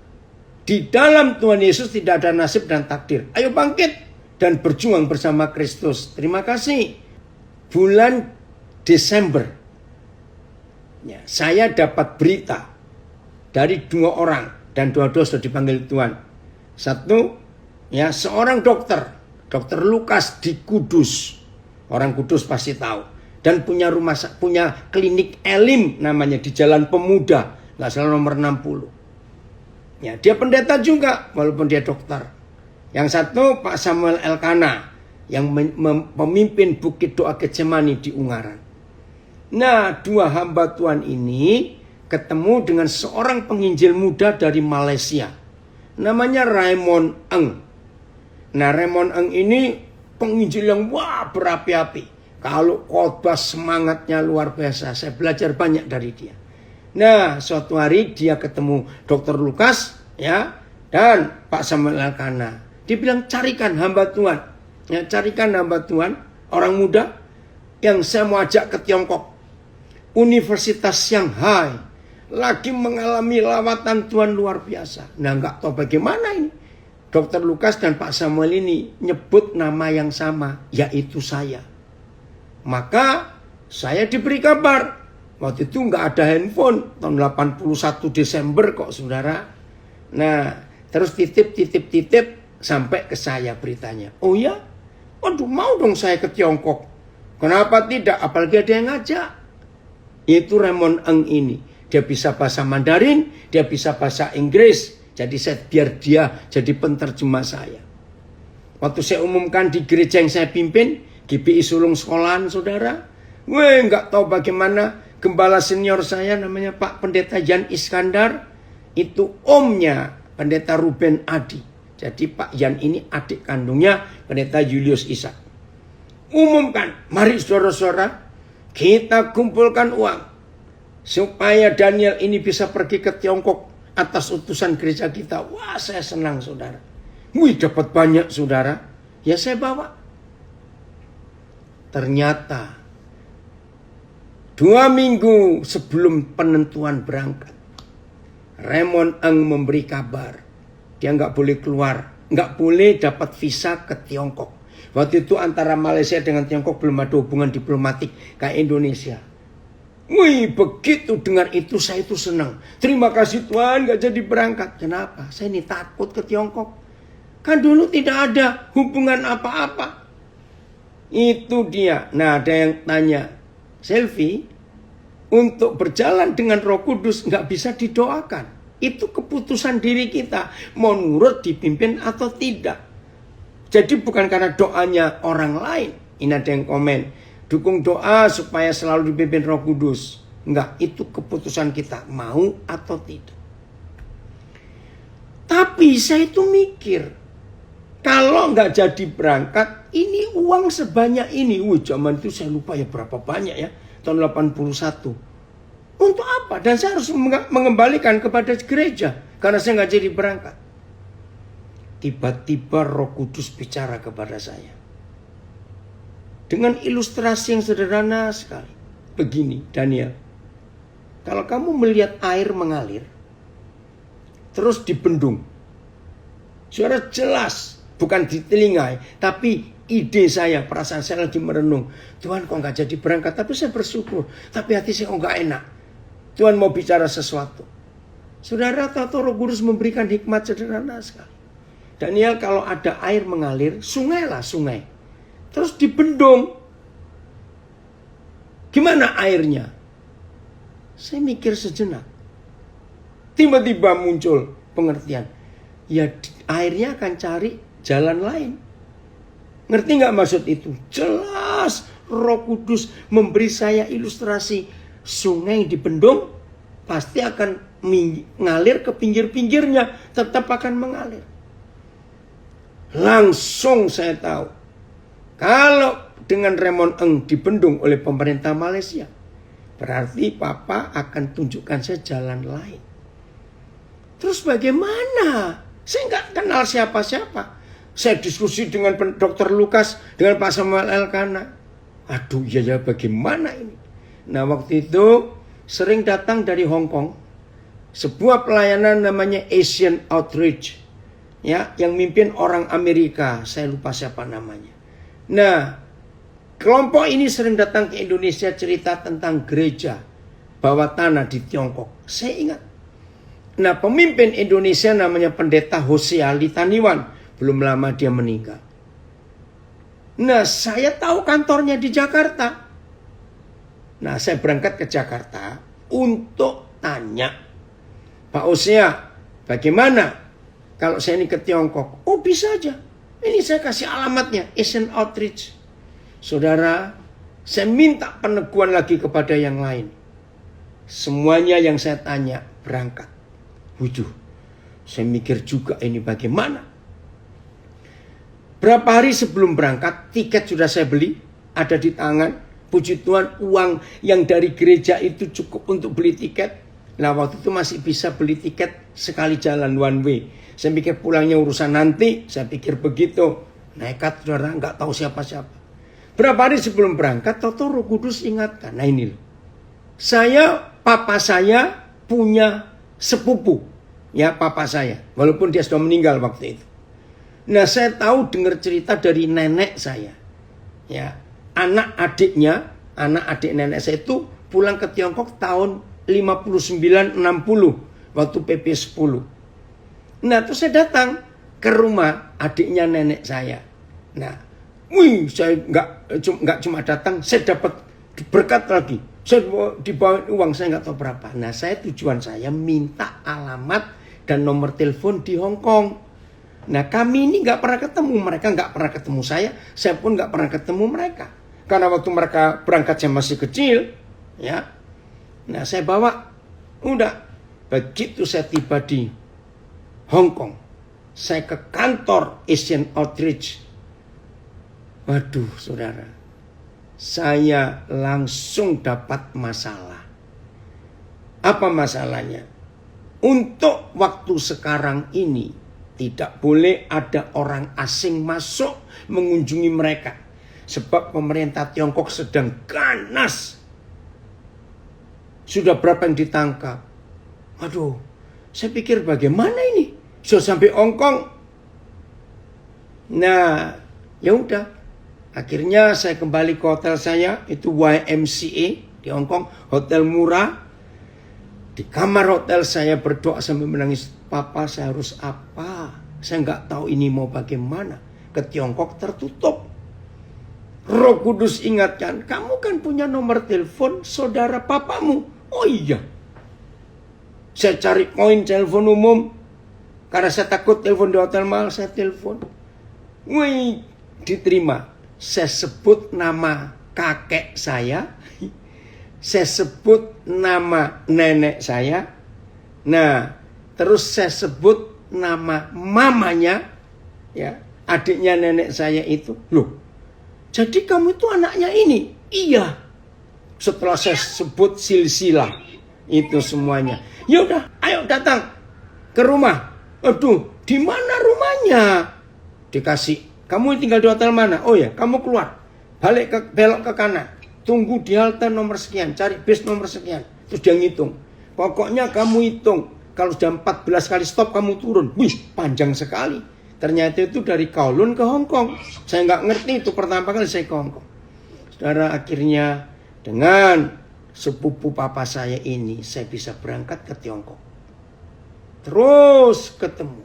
Di dalam Tuhan Yesus tidak ada nasib dan takdir. Ayo bangkit dan berjuang bersama Kristus. Terima kasih. Bulan Desember, ya, saya dapat berita dari 2 orang dan dua-dua sudah dipanggil Tuhan. Satu, ya, seorang dokter Lukas di Kudus. Orang Kudus pasti tahu. Dan punya klinik Elim namanya di Jalan Pemuda, nggak salah nomor 60. Ya, dia pendeta juga walaupun dia dokter. Yang satu Pak Samuel Elkana yang memimpin Bukit Doa Getsemani di Ungaran. Nah, 2 hamba Tuhan ini ketemu dengan seorang penginjil muda dari Malaysia. Namanya Raymond Eng. Nah, Raymond Eng ini penginjil yang berapi-api. Kalau khotbah semangatnya luar biasa. Saya belajar banyak dari dia. Nah, suatu hari dia ketemu Dr. Lukas, ya, dan Pak Samuel Elkana. Dia bilang, carikan hamba Tuhan. Ya, carikan hamba Tuhan, orang muda yang saya mau ajak ke Tiongkok. Universitas Shanghai lagi mengalami lawatan Tuhan luar biasa. Nah, nggak tahu bagaimana ini. Dr. Lukas dan Pak Samuel ini nyebut nama yang sama, yaitu saya. Maka saya diberi kabar. Waktu itu nggak ada handphone, tahun 81 Desember kok saudara. Nah, terus titip sampai ke saya beritanya. Oh ya? Waduh, mau dong saya ke Tiongkok. Kenapa tidak? Apalagi ada yang ngajak. Itu Raymond Eng ini. Dia bisa bahasa Mandarin, dia bisa bahasa Inggris. Jadi biar dia jadi penterjemah saya. Waktu saya umumkan di gereja yang saya pimpin, GBI Sulung Sekolahan, saudara. Nggak tahu bagaimana gembala senior saya namanya Pak Pendeta Jan Iskandar. Itu omnya Pendeta Ruben Adi. Jadi Pak Jan ini adik kandungnya Pendeta Julius Ishak. Umumkan, mari saudara-saudara, kita kumpulkan uang supaya Daniel ini bisa pergi ke Tiongkok atas utusan gereja kita. Wah, saya senang saudara. Dapat banyak saudara. Ya saya bawa. Ternyata 2 minggu sebelum penentuan berangkat, Raymond Eng memberi kabar. Dia nggak boleh keluar, nggak boleh dapat visa ke Tiongkok. Waktu itu antara Malaysia dengan Tiongkok belum ada hubungan diplomatik kayak Indonesia. Begitu dengar itu saya itu senang. Terima kasih Tuhan gak jadi berangkat. Kenapa? Saya ini takut ke Tiongkok. Kan dulu tidak ada hubungan apa-apa. Itu dia. Nah, ada yang tanya, Selvi, untuk berjalan dengan Roh Kudus gak bisa didoakan. Itu keputusan diri kita. Mau nurut dipimpin atau tidak. Jadi bukan karena doanya orang lain. Ini ada yang komen, dukung doa supaya selalu dipimpin Roh Kudus. Enggak, itu keputusan kita, mau atau tidak. Tapi saya itu mikir, kalau nggak jadi berangkat, ini uang sebanyak ini. Zaman itu saya lupa ya berapa banyak ya, tahun 81. Untuk apa? Dan saya harus mengembalikan kepada gereja, karena saya nggak jadi berangkat. Tiba-tiba Roh Kudus bicara kepada saya. Dengan ilustrasi yang sederhana sekali. Begini, Daniel. Kalau kamu melihat air mengalir, terus dibendung. Suara jelas, bukan di telinga, tapi ide saya, perasaan saya lagi merenung. Tuhan kok gak jadi berangkat, tapi saya bersyukur. Tapi hati saya kok gak enak. Tuhan mau bicara sesuatu. Saudara tahu Roh Kudus memberikan hikmat sederhana sekali. Daniel, kalau ada air mengalir, sungai lah sungai. Terus dibendung. Gimana airnya? Saya mikir sejenak. Tiba-tiba muncul pengertian. Ya airnya akan cari jalan lain. Ngerti gak maksud itu? Jelas Roh Kudus memberi saya ilustrasi. Sungai dibendung pasti akan mengalir ke pinggir-pinggirnya. Tetap akan mengalir. Langsung saya tahu. Kalau dengan Raymond Eng dibendung oleh pemerintah Malaysia, berarti Papa akan tunjukkan saya jalan lain. Terus bagaimana Saya nggak kenal siapa-siapa. Saya diskusi dengan Dr. Lukas, dengan Pak Samuel Elkana. Aduh, ya bagaimana ini? Nah, waktu itu sering datang dari Hong Kong sebuah pelayanan namanya Asian Outreach. Ya, yang mimpin orang Amerika, saya lupa siapa namanya. Nah, kelompok ini sering datang ke Indonesia cerita tentang gereja bawah tanah di Tiongkok. Saya ingat. Nah, pemimpin Indonesia namanya Pendeta Hosea Litaniwan. Belum lama dia meninggal. Nah, saya tahu kantornya di Jakarta. Nah, saya berangkat ke Jakarta untuk tanya, Pak Hosea, bagaimana kalau saya ini ke Tiongkok? Oh, bisa aja. Ini saya kasih alamatnya, Asian Outreach. Saudara, saya minta peneguhan lagi kepada yang lain. Semuanya yang saya tanya berangkat. Waduh, saya mikir juga ini bagaimana. Berapa hari sebelum berangkat, tiket sudah saya beli, ada di tangan. Puji Tuhan, uang yang dari gereja itu cukup untuk beli tiket. Nah, waktu itu masih bisa beli tiket sekali jalan one way. Saya pikir pulangnya urusan nanti, saya pikir begitu. Nekat, saudara, nggak tahu siapa-siapa. Berapa hari sebelum berangkat, Toto Roh Kudus ingatkan. Nah ini loh, papa saya punya sepupu. Ya, papa saya. Walaupun dia sudah meninggal waktu itu. Nah, saya tahu dengar cerita dari nenek saya. Ya, anak adik nenek saya itu pulang ke Tiongkok tahun 59-60 waktu PP 10. Nah, terus saya datang ke rumah adiknya nenek saya. Nah, saya nggak cuma datang, saya dapat berkat lagi. Saya dibawa uang, saya nggak tahu berapa. Nah, tujuan saya minta alamat dan nomor telepon di Hong Kong. Nah, kami ini nggak pernah ketemu, mereka nggak pernah ketemu saya pun nggak pernah ketemu mereka. Karena waktu mereka berangkat saya masih kecil, ya. Nah, saya bawa, udah. Begitu saya tiba di Hong Kong, saya ke kantor Asian Outreach. Waduh, saudara, saya langsung dapat masalah. Apa masalahnya? Untuk waktu sekarang ini, tidak boleh ada orang asing masuk mengunjungi mereka. Sebab pemerintah Tiongkok sedang ganas. Sudah berapa yang ditangkap? Aduh, saya pikir bagaimana ini? Sudah sampai Hong Kong. Nah, ya udah. Akhirnya saya kembali ke hotel saya, itu YMCA di Hong Kong, hotel murah. Di kamar hotel saya berdoa sambil menangis, Papa saya harus apa? Saya nggak tahu ini mau bagaimana. Ke Tiongkok tertutup. Roh Kudus ingatkan, kamu kan punya nomor telepon saudara papamu. Oh iya. Saya cari koin telepon umum. Karena saya takut telepon di hotel mahal, saya telepon. Wih, diterima. Saya sebut nama kakek saya. Saya sebut nama nenek saya. Nah, terus saya sebut nama mamanya. Ya, adiknya nenek saya itu. Loh, jadi kamu itu anaknya ini? Iya. Setelah saya sebut silsilah itu semuanya. Ya udah, ayo datang ke rumah. Aduh, di mana rumahnya? Dikasih, kamu tinggal di hotel mana? Oh ya, kamu keluar. Belok ke kanan. Tunggu di halte nomor sekian, cari bis nomor sekian. Terus dia ngitung. Pokoknya kamu hitung. Kalau sudah 14 kali stop kamu turun. Wih, panjang sekali. Ternyata itu dari Kowloon ke Hong Kong. Saya nggak ngerti itu pertama kali saya ke Hong Kong. Saudara, akhirnya dengan sepupu papa saya ini, saya bisa berangkat ke Tiongkok. Terus ketemu.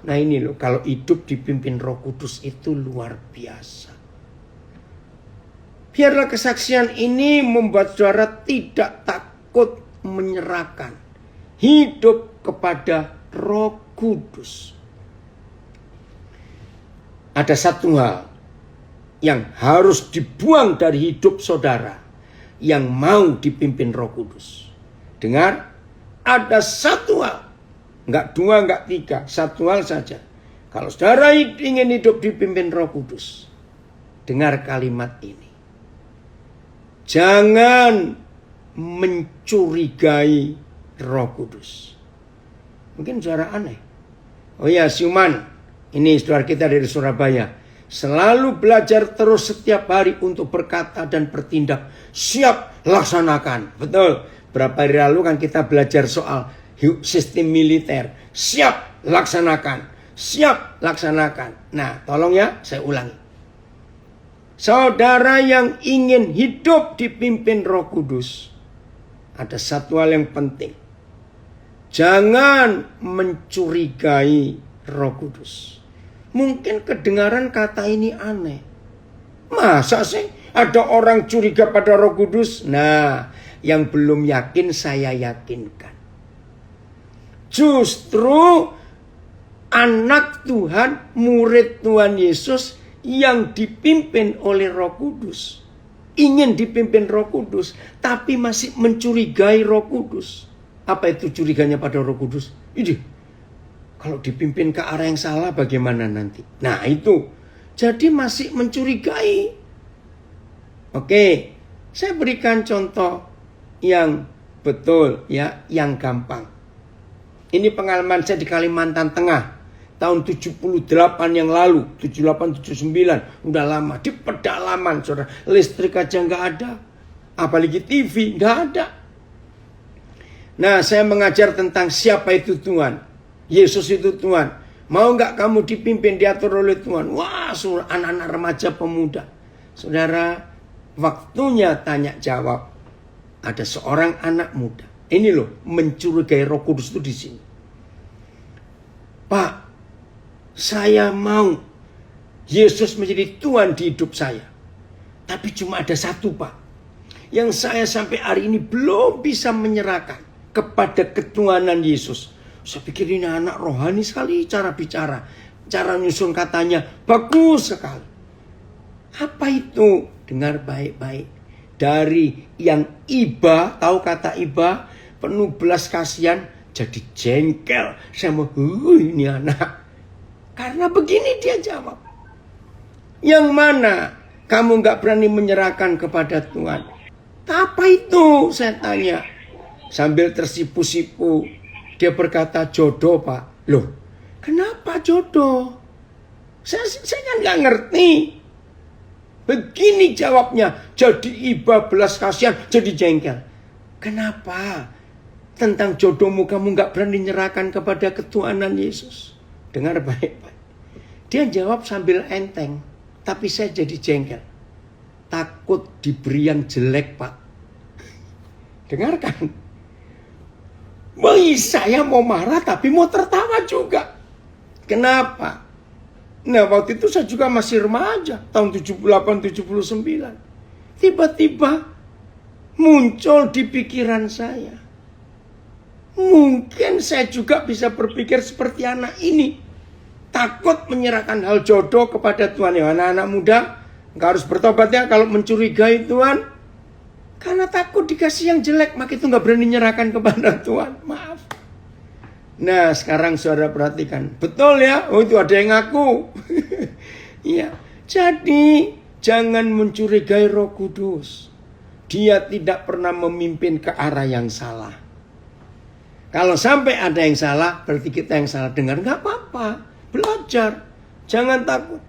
Nah ini loh, kalau hidup dipimpin Roh Kudus itu luar biasa. Biarlah kesaksian ini membuat saudara tidak takut menyerahkan hidup kepada Roh Kudus. Ada satu hal yang harus dibuang dari hidup saudara yang mau dipimpin Roh Kudus. Dengar, ada satu hal, enggak dua, enggak tiga, satu hal saja. Kalau saudara ingin hidup dipimpin Roh Kudus, dengar kalimat ini. Jangan mencurigai Roh Kudus. Mungkin saudara aneh. Oh ya, Siuman. Ini saudara kita dari Surabaya. Selalu belajar terus setiap hari untuk berkata dan bertindak. Siap, laksanakan. Betul. Berapa hari lalu kan kita belajar soal sistem militer. Siap, laksanakan. Siap, laksanakan. Nah, tolong ya, saya ulangi. Saudara yang ingin hidup dipimpin Roh Kudus, ada satu hal yang penting. Jangan mencurigai Roh Kudus. Mungkin kedengaran kata ini aneh. Masa sih ada orang curiga pada Roh Kudus? Nah, yang belum yakin saya yakinkan. Justru anak Tuhan, murid Tuhan Yesus yang dipimpin oleh Roh Kudus, ingin dipimpin Roh Kudus, tapi masih mencurigai Roh Kudus. Apa itu curiganya pada Roh Kudus? Ini, kalau dipimpin ke arah yang salah bagaimana nanti? Nah itu, jadi masih mencurigai. Oke, saya berikan contoh yang betul ya, yang gampang. Ini pengalaman saya di Kalimantan Tengah. Tahun 78 yang lalu, 78, 79, udah lama. Di pedalaman, saudara. Listrik aja nggak ada. Apalagi TV, nggak ada. Nah, saya mengajar tentang siapa itu Tuhan. Yesus itu Tuhan. Mau nggak kamu dipimpin, diatur oleh Tuhan? Wah, anak-anak remaja pemuda. Saudara, waktunya tanya jawab. Ada seorang anak muda. Ini loh, mencurigai Roh Kudus itu di sini. Pak, saya mau Yesus menjadi Tuhan di hidup saya. Tapi cuma ada satu, Pak, yang saya sampai hari ini belum bisa menyerahkan kepada ketuhanan Yesus. Saya pikir ini anak rohani sekali cara bicara. Cara nyusun katanya bagus sekali. Apa itu? Dengar baik-baik. Dari yang iba, tahu kata iba, penuh belas kasihan, jadi jengkel. Saya mau, ini anak. Karena begini dia jawab. Yang mana kamu gak berani menyerahkan kepada Tuhan? Apa itu? Saya tanya. Sambil tersipu-sipu. Dia berkata jodoh, Pak. Loh, kenapa jodoh? Saya kan gak ngerti. Begini jawabnya. Jadi iba belas kasihan, jadi jengkel. Kenapa? Tentang jodohmu kamu gak berani menyerahkan kepada ketuhanan Yesus. Dengar baik-baik. Dia jawab sambil enteng. Tapi saya jadi jengkel. Takut diberi yang jelek, Pak. Dengarkan. Saya mau marah tapi mau tertawa juga. Kenapa? Nah, waktu itu saya juga masih remaja. Tahun 78-79. Tiba-tiba muncul di pikiran saya. Mungkin saya juga bisa berpikir seperti anak ini. Takut menyerahkan hal jodoh kepada Tuhan. Ya, anak-anak muda, nggak harus bertobat ya kalau mencurigai Tuhan. Karena takut dikasih yang jelek, maka itu nggak berani menyerahkan kepada Tuhan. Maaf. Nah, sekarang saudara perhatikan. Betul ya? Oh, itu ada yang ngaku. Iya. Jadi, jangan mencurigai Roh Kudus. Dia tidak pernah memimpin ke arah yang salah. Kalau sampai ada yang salah, berarti kita yang salah dengar. Nggak apa-apa. Belajar. Jangan takut.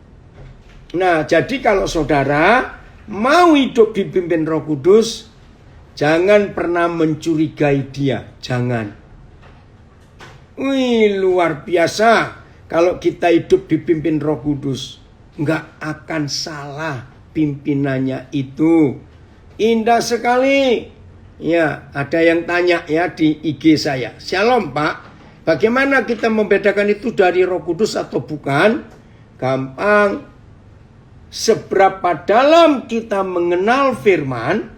Nah, jadi kalau saudara mau hidup dipimpin Roh Kudus, jangan pernah mencurigai dia. Jangan. Wih, luar biasa. Kalau kita hidup dipimpin Roh Kudus, nggak akan salah pimpinannya itu. Indah sekali. Ya, ada yang tanya ya di IG saya. Shalom, Pak. Bagaimana kita membedakan itu dari Roh Kudus atau bukan? Gampang. Seberapa dalam kita mengenal firman,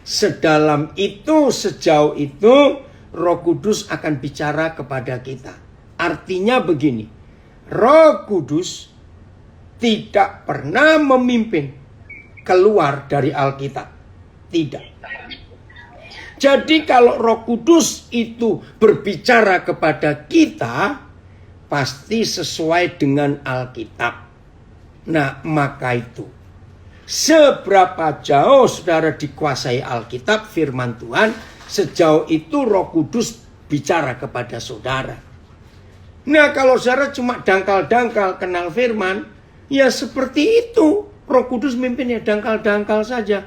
sedalam itu, sejauh itu, Roh Kudus akan bicara kepada kita. Artinya begini, Roh Kudus tidak pernah memimpin keluar dari Alkitab. Tidak. Jadi kalau Roh Kudus itu berbicara kepada kita, pasti sesuai dengan Alkitab. Nah, maka itu, seberapa jauh saudara dikuasai Alkitab, firman Tuhan, sejauh itu Roh Kudus bicara kepada saudara. Nah, kalau saudara cuma dangkal-dangkal kenal firman, ya seperti itu. Roh Kudus mimpin ya dangkal-dangkal saja.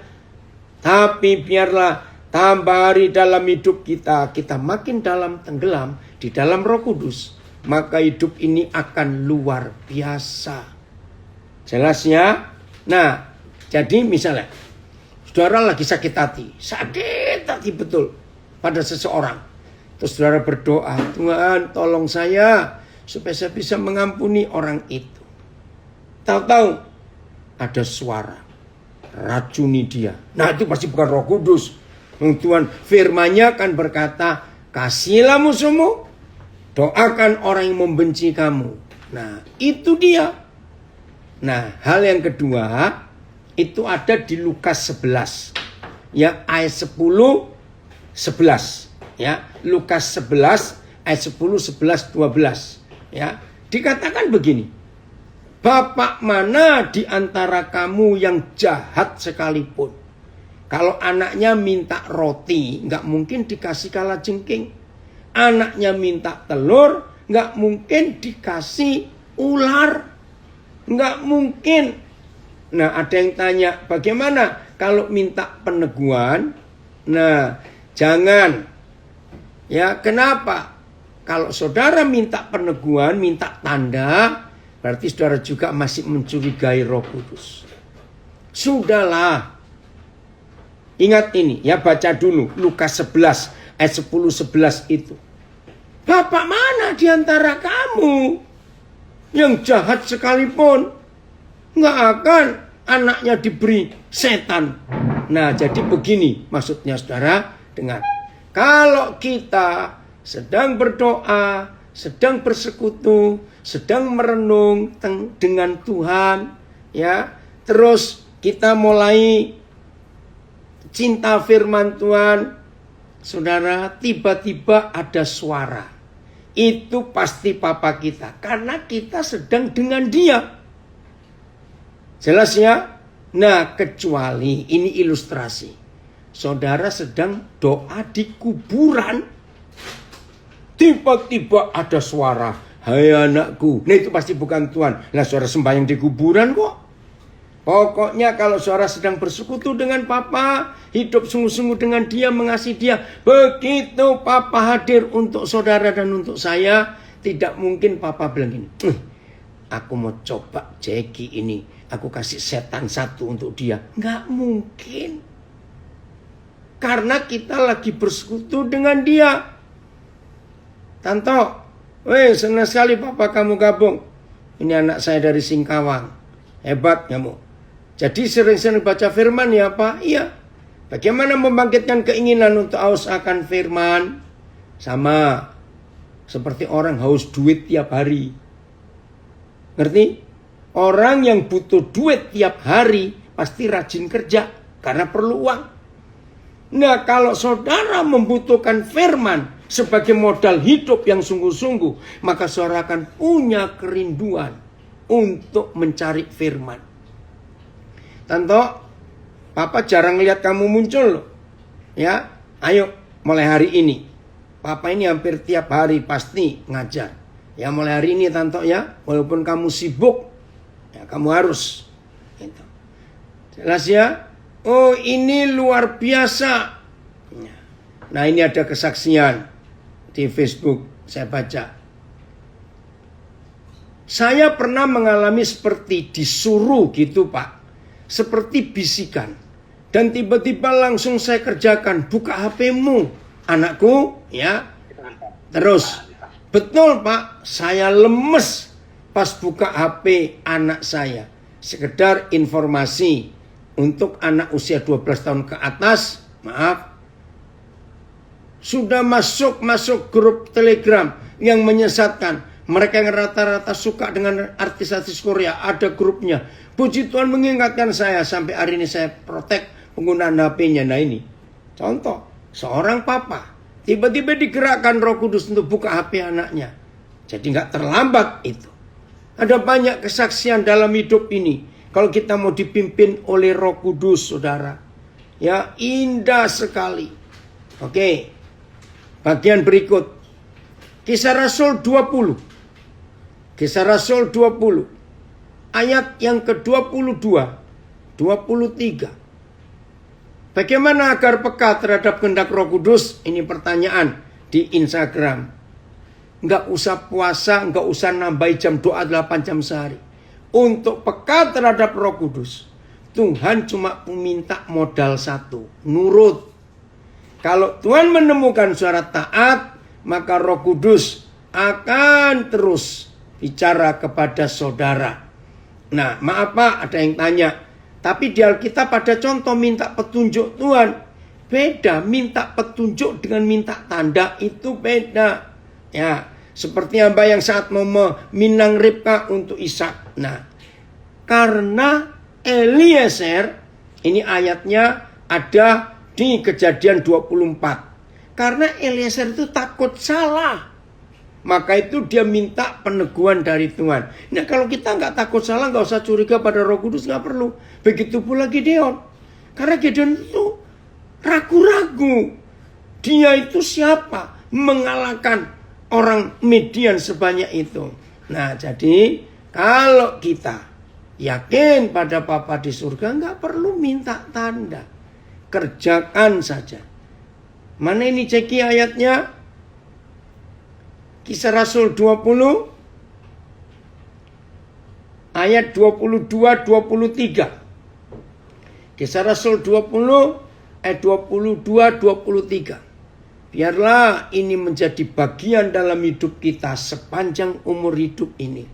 Tapi biarlah tambah hari dalam hidup kita, kita makin dalam tenggelam di dalam Roh Kudus, maka hidup ini akan luar biasa. Jelas ya? Nah, jadi misalnya, saudara lagi sakit hati betul pada seseorang. Terus saudara berdoa, Tuhan tolong saya supaya saya bisa mengampuni orang itu. Tahu-tahu ada suara, racuni dia. Nah, itu pasti bukan Roh Kudus. Tuhan firman-Nya kan berkata, kasihilah musuhmu, doakan orang yang membenci kamu. Nah, itu dia. Nah, hal yang kedua itu ada di Lukas 11. Ya, ayat 10, 11. Ya, Lukas 11 ayat 10, 11, 12. Ya, dikatakan begini. Bapak mana di antara kamu yang jahat sekalipun, kalau anaknya minta roti, nggak mungkin dikasih kalajengking. Anaknya minta telur, nggak mungkin dikasih ular. Nggak mungkin. Nah, ada yang tanya, bagaimana kalau minta peneguhan? Nah, jangan. Ya, kenapa? Kalau saudara minta peneguhan, minta tanda, berarti saudara juga masih mencurigai Roh Kudus. Sudahlah. Ingat ini, ya baca dulu Lukas 11 ayat 10, 11 itu. Bapak mana di antara kamu yang jahat sekalipun nggak akan anaknya diberi setan. Nah, jadi begini maksudnya saudara, dengar. Kalau kita sedang berdoa, sedang bersekutu, sedang merenung dengan Tuhan, ya, terus kita mulai cinta firman Tuhan, saudara, tiba-tiba ada suara. Itu pasti papa kita, karena kita sedang dengan dia. Jelas ya? Nah, kecuali ini ilustrasi. Saudara sedang doa di kuburan, tiba-tiba ada suara, hai anakku. Nah, itu pasti bukan Tuhan. Nah, saudara sembahyang di kuburan kok. Pokoknya kalau saudara sedang bersekutu dengan papa, hidup sungguh-sungguh dengan dia, mengasihi dia, begitu papa hadir untuk saudara dan untuk saya, tidak mungkin papa bilang gini, aku mau coba Jeki ini, aku kasih setan satu untuk dia. Nggak mungkin. Karena kita lagi bersekutu dengan dia. Tanto, senang sekali papa kamu gabung. Ini anak saya dari Singkawang. Hebat kamu. Jadi sering-sering baca firman ya Pak? Iya. Bagaimana membangkitkan keinginan untuk haus akan firman? Sama seperti orang haus duit tiap hari. Ngerti? Orang yang butuh duit tiap hari pasti rajin kerja karena perlu uang. Nah, kalau saudara membutuhkan firman sebagai modal hidup yang sungguh-sungguh, maka saudara akan punya kerinduan untuk mencari firman. Tanto, papa jarang lihat kamu muncul loh. Ya, ayo mulai hari ini. Papa ini hampir tiap hari pasti ngajar. Ya, mulai hari ini Tanto ya, walaupun kamu sibuk, ya kamu harus. Gitu. Jelas ya? Oh, ini luar biasa. Nah, ini ada kesaksian di Facebook, saya baca. Saya pernah mengalami seperti disuruh gitu Pak. Seperti bisikan. Dan tiba-tiba langsung saya kerjakan. Buka HP-mu, anakku. Ya. Terus. Betul Pak, saya lemes pas buka HP anak saya. Sekedar informasi. Untuk anak usia 12 tahun ke atas, maaf, sudah masuk grup Telegram yang menyesatkan. Mereka yang rata-rata suka dengan artis-artis Korea, ada grupnya. Puji Tuhan mengingatkan saya, sampai hari ini saya protek penggunaan HP-nya. Nah ini, contoh, seorang papa, tiba-tiba digerakkan Roh Kudus untuk buka HP anaknya. Jadi nggak terlambat itu. Ada banyak kesaksian dalam hidup ini. Kalau kita mau dipimpin oleh Roh Kudus, saudara. Ya, indah sekali. Oke. Bagian berikut. Kisah Rasul 20 Kisah Rasul 20. Ayat yang ke-22, 23. Bagaimana agar peka terhadap kehendak Roh Kudus? Ini pertanyaan di Instagram. Nggak usah puasa, nggak usah nambah jam doa 8 jam sehari. Untuk peka terhadap Roh Kudus, Tuhan cuma meminta modal satu, nurut. Kalau Tuhan menemukan suara taat, maka Roh Kudus akan terus bicara kepada saudara. Nah, maaf Pak, ada yang tanya. Tapi di Alkitab ada contoh minta petunjuk Tuhan. Beda, minta petunjuk dengan minta tanda itu beda. Ya, seperti hamba yang saat mau meminang Ribka untuk Ishak. Nah, karena Eliezer, ini ayatnya ada di Kejadian 24. Karena Eliezer itu takut salah, maka itu dia minta peneguhan dari Tuhan. Nah, kalau kita nggak takut salah, nggak usah curiga pada Roh Kudus, nggak perlu. Begitu pula Gideon. Karena Gideon itu ragu-ragu. Dia itu siapa? Mengalahkan orang Midian sebanyak itu. Nah, jadi kalau kita yakin pada Bapa di surga, nggak perlu minta tanda. Kerjakan saja. Mana ini ceki ayatnya? Kisah Rasul 20 ayat 22-23. Kisah Rasul 20 ayat 22-23. Biarlah ini menjadi bagian dalam hidup kita sepanjang umur hidup ini.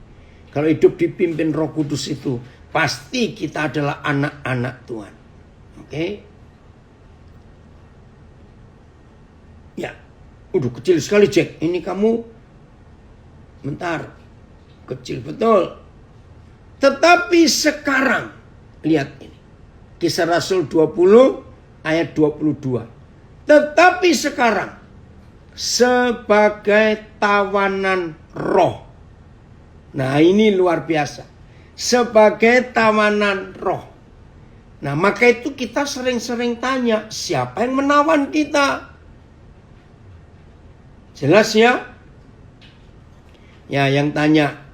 Kalau hidup dipimpin Roh Kudus itu, pasti kita adalah anak-anak Tuhan. Oke? Ya, udah kecil sekali Jack. Ini kamu bentar, kecil betul. Tetapi sekarang, lihat ini. Kisah Rasul 20 ayat 22. Tetapi sekarang, sebagai tawanan roh. Nah, ini luar biasa. Sebagai tawanan roh. Nah, maka itu kita sering-sering tanya, siapa yang menawan kita? Jelas ya? Ya, yang tanya,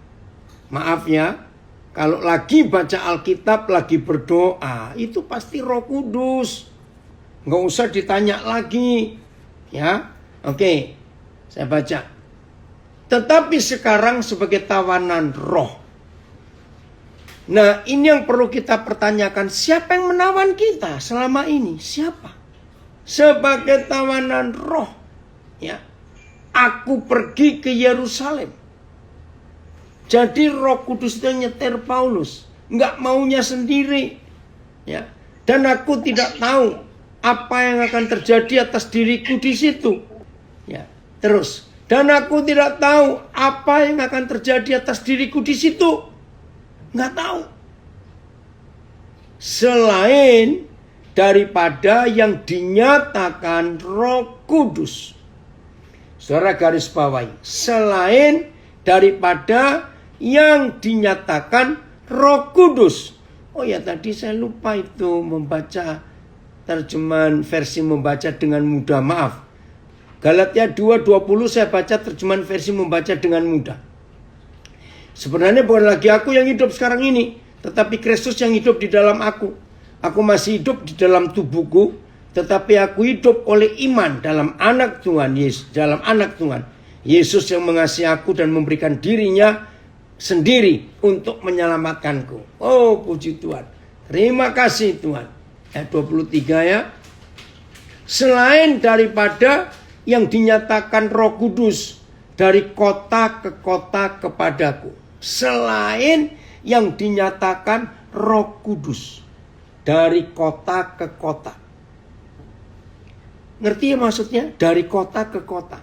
maaf ya, kalau lagi baca Alkitab, lagi berdoa, itu pasti Roh Kudus. Nggak usah ditanya lagi. Ya, oke, saya baca. Tetapi sekarang sebagai tawanan roh. Nah, ini yang perlu kita pertanyakan. Siapa yang menawan kita selama ini? Siapa? Sebagai tawanan roh. Ya, aku pergi ke Yerusalem. Jadi Roh Kudus itu nyetir Paulus, nggak maunya sendiri, ya. Dan aku tidak tahu apa yang akan terjadi atas diriku di situ, ya. Terus, dan aku tidak tahu apa yang akan terjadi atas diriku di situ, nggak tahu. Selain daripada yang dinyatakan Roh Kudus, saudara garis bawahi, selain daripada yang dinyatakan Roh Kudus. Oh ya, tadi saya lupa itu membaca terjemahan versi membaca dengan mudah. Maaf. Galatia 2:20 saya baca terjemahan versi membaca dengan mudah. Sebenarnya bukan lagi aku yang hidup sekarang ini, tetapi Kristus yang hidup di dalam aku. Aku masih hidup di dalam tubuhku, tetapi aku hidup oleh iman dalam anak Tuhan Yesus, dalam anak Tuhan Yesus yang mengasihi aku dan memberikan dirinya sendiri untuk menyelamatkanku. Oh, puji Tuhan. Terima kasih Tuhan. Ayat 23 ya. Selain daripada yang dinyatakan Roh Kudus dari kota ke kota kepadaku. Selain yang dinyatakan Roh Kudus dari kota ke kota. Ngerti ya maksudnya? Dari kota ke kota.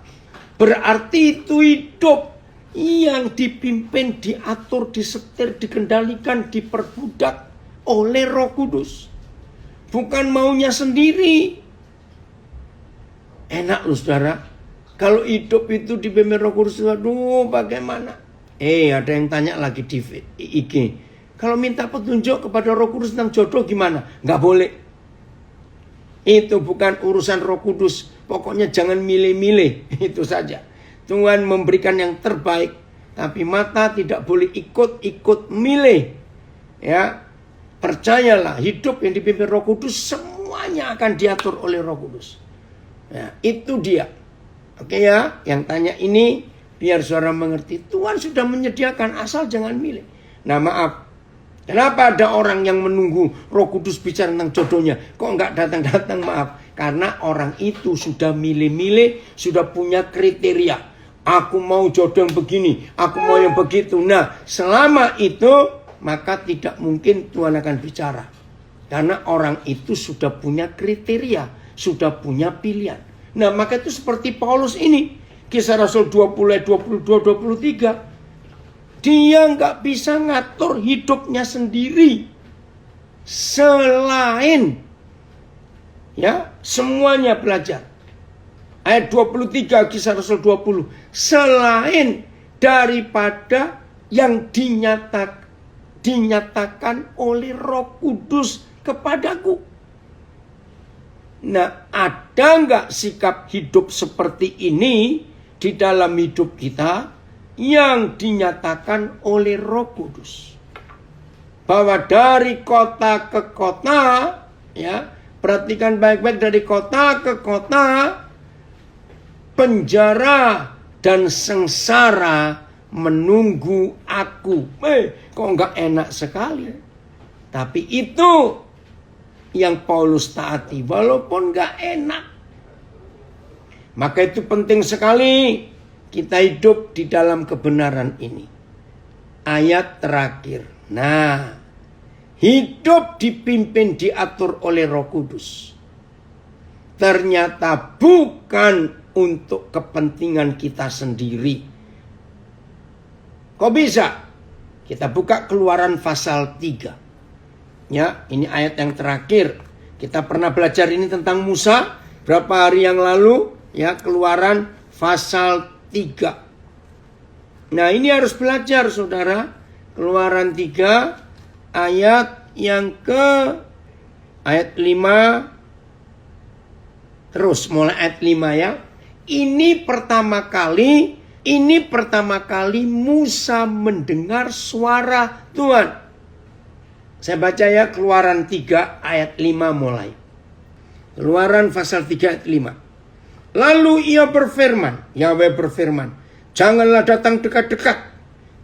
Berarti itu hidup yang dipimpin, diatur, disetir, dikendalikan, diperbudak oleh Roh Kudus. Bukan maunya sendiri. Enak loh saudara. Kalau hidup itu dipimpin Roh Kudus, aduh bagaimana? Ada yang tanya lagi di IG. Kalau minta petunjuk kepada Roh Kudus tentang jodoh gimana? Nggak boleh. Itu bukan urusan Roh Kudus. Pokoknya jangan milih-milih. Itu saja. Tuhan memberikan yang terbaik. tapi mata tidak boleh ikut-ikut milih. Ya, percayalah, hidup yang dipimpin Roh Kudus semuanya akan diatur oleh Roh Kudus. Ya, itu dia. Oke ya, yang tanya ini biar saudara mengerti. Tuhan sudah menyediakan, asal jangan milih. Nah maaf, kenapa ada orang yang menunggu Roh Kudus bicara tentang jodohnya? Kok nggak datang-datang? Maaf, karena orang itu sudah milih-milih, sudah punya kriteria. Aku mau jodoh yang begini, aku mau yang begitu. Nah, selama itu, maka tidak mungkin Tuhan akan bicara. Karena orang itu sudah punya kriteria, sudah punya pilihan. Nah, maka itu seperti Paulus ini. Kisah Rasul 20 ayat 22-23. Dia nggak bisa ngatur hidupnya sendiri. Selain, ya, semuanya belajar. Ayat 23 Kisah Rasul 20. Selain daripada yang dinyatakan oleh Roh Kudus kepadaku. Nah, ada nggak sikap hidup seperti ini di dalam hidup kita yang dinyatakan oleh Roh Kudus? Bahwa dari kota ke kota, ya, perhatikan baik-baik, dari kota ke kota, penjara dan sengsara menunggu aku. Kok nggak enak sekali? Tapi itu yang Paulus taati, walaupun nggak enak. Maka itu penting sekali kita hidup di dalam kebenaran ini. Ayat terakhir. Nah, hidup dipimpin, diatur oleh Roh Kudus. Ternyata bukan untuk kepentingan kita sendiri. Kok bisa? Kita buka Keluaran pasal 3. Ya, ini ayat yang terakhir. Kita pernah belajar ini tentang Musa berapa hari yang lalu, ya, Keluaran pasal 3. Nah, ini harus belajar Saudara. Keluaran 3 ayat yang ayat 5 terus mulai ayat 5 ya. Ini pertama kali Musa mendengar suara Tuhan. Saya baca ya, Keluaran 3 ayat 5 mulai. Keluaran pasal 3 ayat 5. Lalu ia berfirman, Yahweh berfirman, janganlah datang dekat-dekat,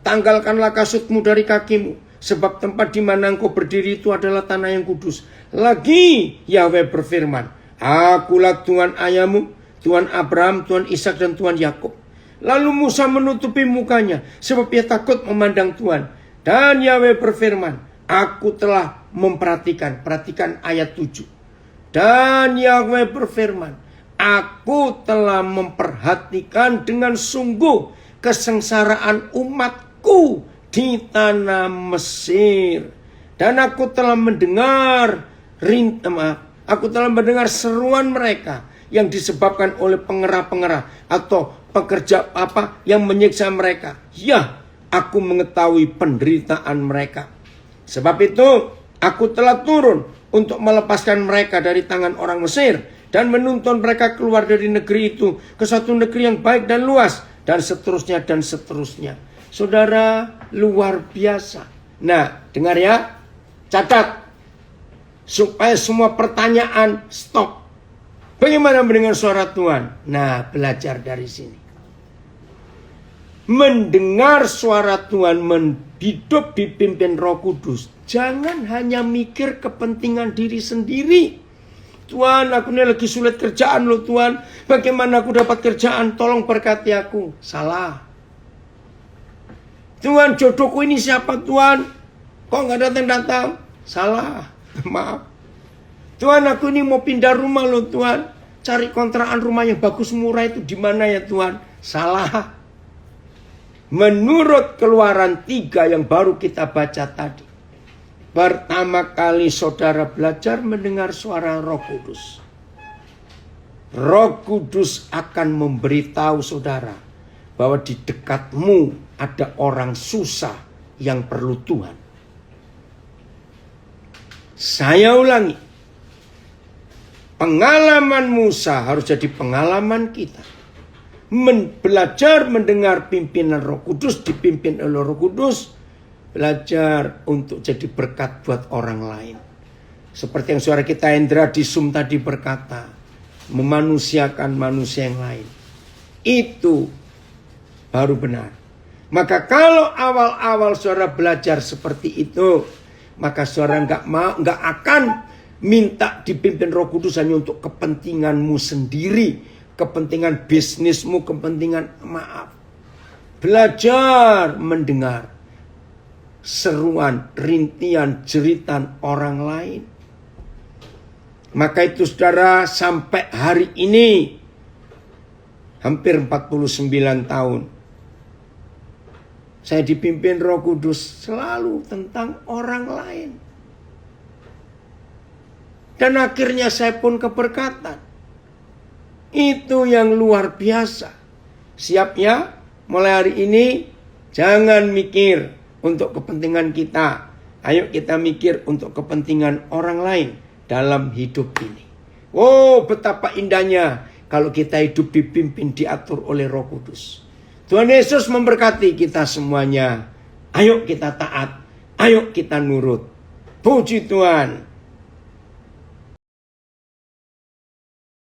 tanggalkanlah kasutmu dari kakimu, sebab tempat di mana engkau berdiri itu adalah tanah yang kudus. Lagi Yahweh berfirman, akulah Tuhan ayahmu, Tuhan Abraham, Tuhan Ishak dan Tuhan Yakub. Lalu Musa menutupi mukanya, sebab ia takut memandang Tuhan. Dan Yahweh berfirman, aku telah memperhatikan. Perhatikan ayat 7. Dan Yahweh berfirman, aku telah memperhatikan dengan sungguh kesengsaraan umatku di tanah Mesir. Dan aku telah mendengar seruan mereka yang disebabkan oleh pengerah-pengerah atau pekerja yang menyiksa mereka. Ya, aku mengetahui penderitaan mereka. Sebab itu aku telah turun untuk melepaskan mereka dari tangan orang Mesir dan menuntun mereka keluar dari negeri itu ke suatu negeri yang baik dan luas, dan seterusnya dan seterusnya. Saudara, luar biasa. Nah, dengar ya, catat supaya semua pertanyaan stop. Bagaimana mendengar suara Tuhan? Nah, belajar dari sini. Mendengar suara Tuhan, hidup dipimpin Roh Kudus. Jangan hanya mikir kepentingan diri sendiri. Tuhan, aku ini lagi sulit kerjaan loh Tuhan. Bagaimana aku dapat kerjaan? Tolong berkati aku. Salah. Tuhan, jodohku ini siapa Tuhan? Kok nggak datang-datang? Salah. Maaf. Tuhan, aku ini mau pindah rumah loh Tuhan. Cari kontrakan rumah yang bagus murah itu di mana ya Tuhan? Salah. Menurut Keluaran 3 yang baru kita baca tadi, pertama kali saudara belajar mendengar suara Roh Kudus, Roh Kudus akan memberitahu saudara bahwa di dekatmu ada orang susah yang perlu Tuhan. Saya ulangi, pengalaman Musa harus jadi pengalaman kita. belajar mendengar pimpinan Roh Kudus, dipimpin oleh Roh Kudus, belajar untuk jadi berkat buat orang lain. Seperti yang saudara kita Hendra di Zoom tadi berkata, memanusiakan manusia yang lain. Itu baru benar. Maka kalau awal-awal saudara belajar seperti itu, maka saudara nggak akan minta dipimpin Roh Kudus hanya untuk kepentinganmu sendiri, kepentingan bisnismu, kepentingan belajar mendengar seruan, rintian, jeritan orang lain. Maka itu saudara, sampai hari ini hampir 49 tahun saya dipimpin Roh Kudus selalu tentang orang lain. Dan akhirnya saya pun keberkatan. Itu yang luar biasa. Siap ya? Mulai hari ini jangan mikir untuk kepentingan kita. Ayo kita mikir untuk kepentingan orang lain dalam hidup ini. Oh, betapa indahnya kalau kita hidup dipimpin, diatur oleh Roh Kudus. Tuhan Yesus memberkati kita semuanya. Ayo kita taat. Ayo kita nurut. Puji Tuhan.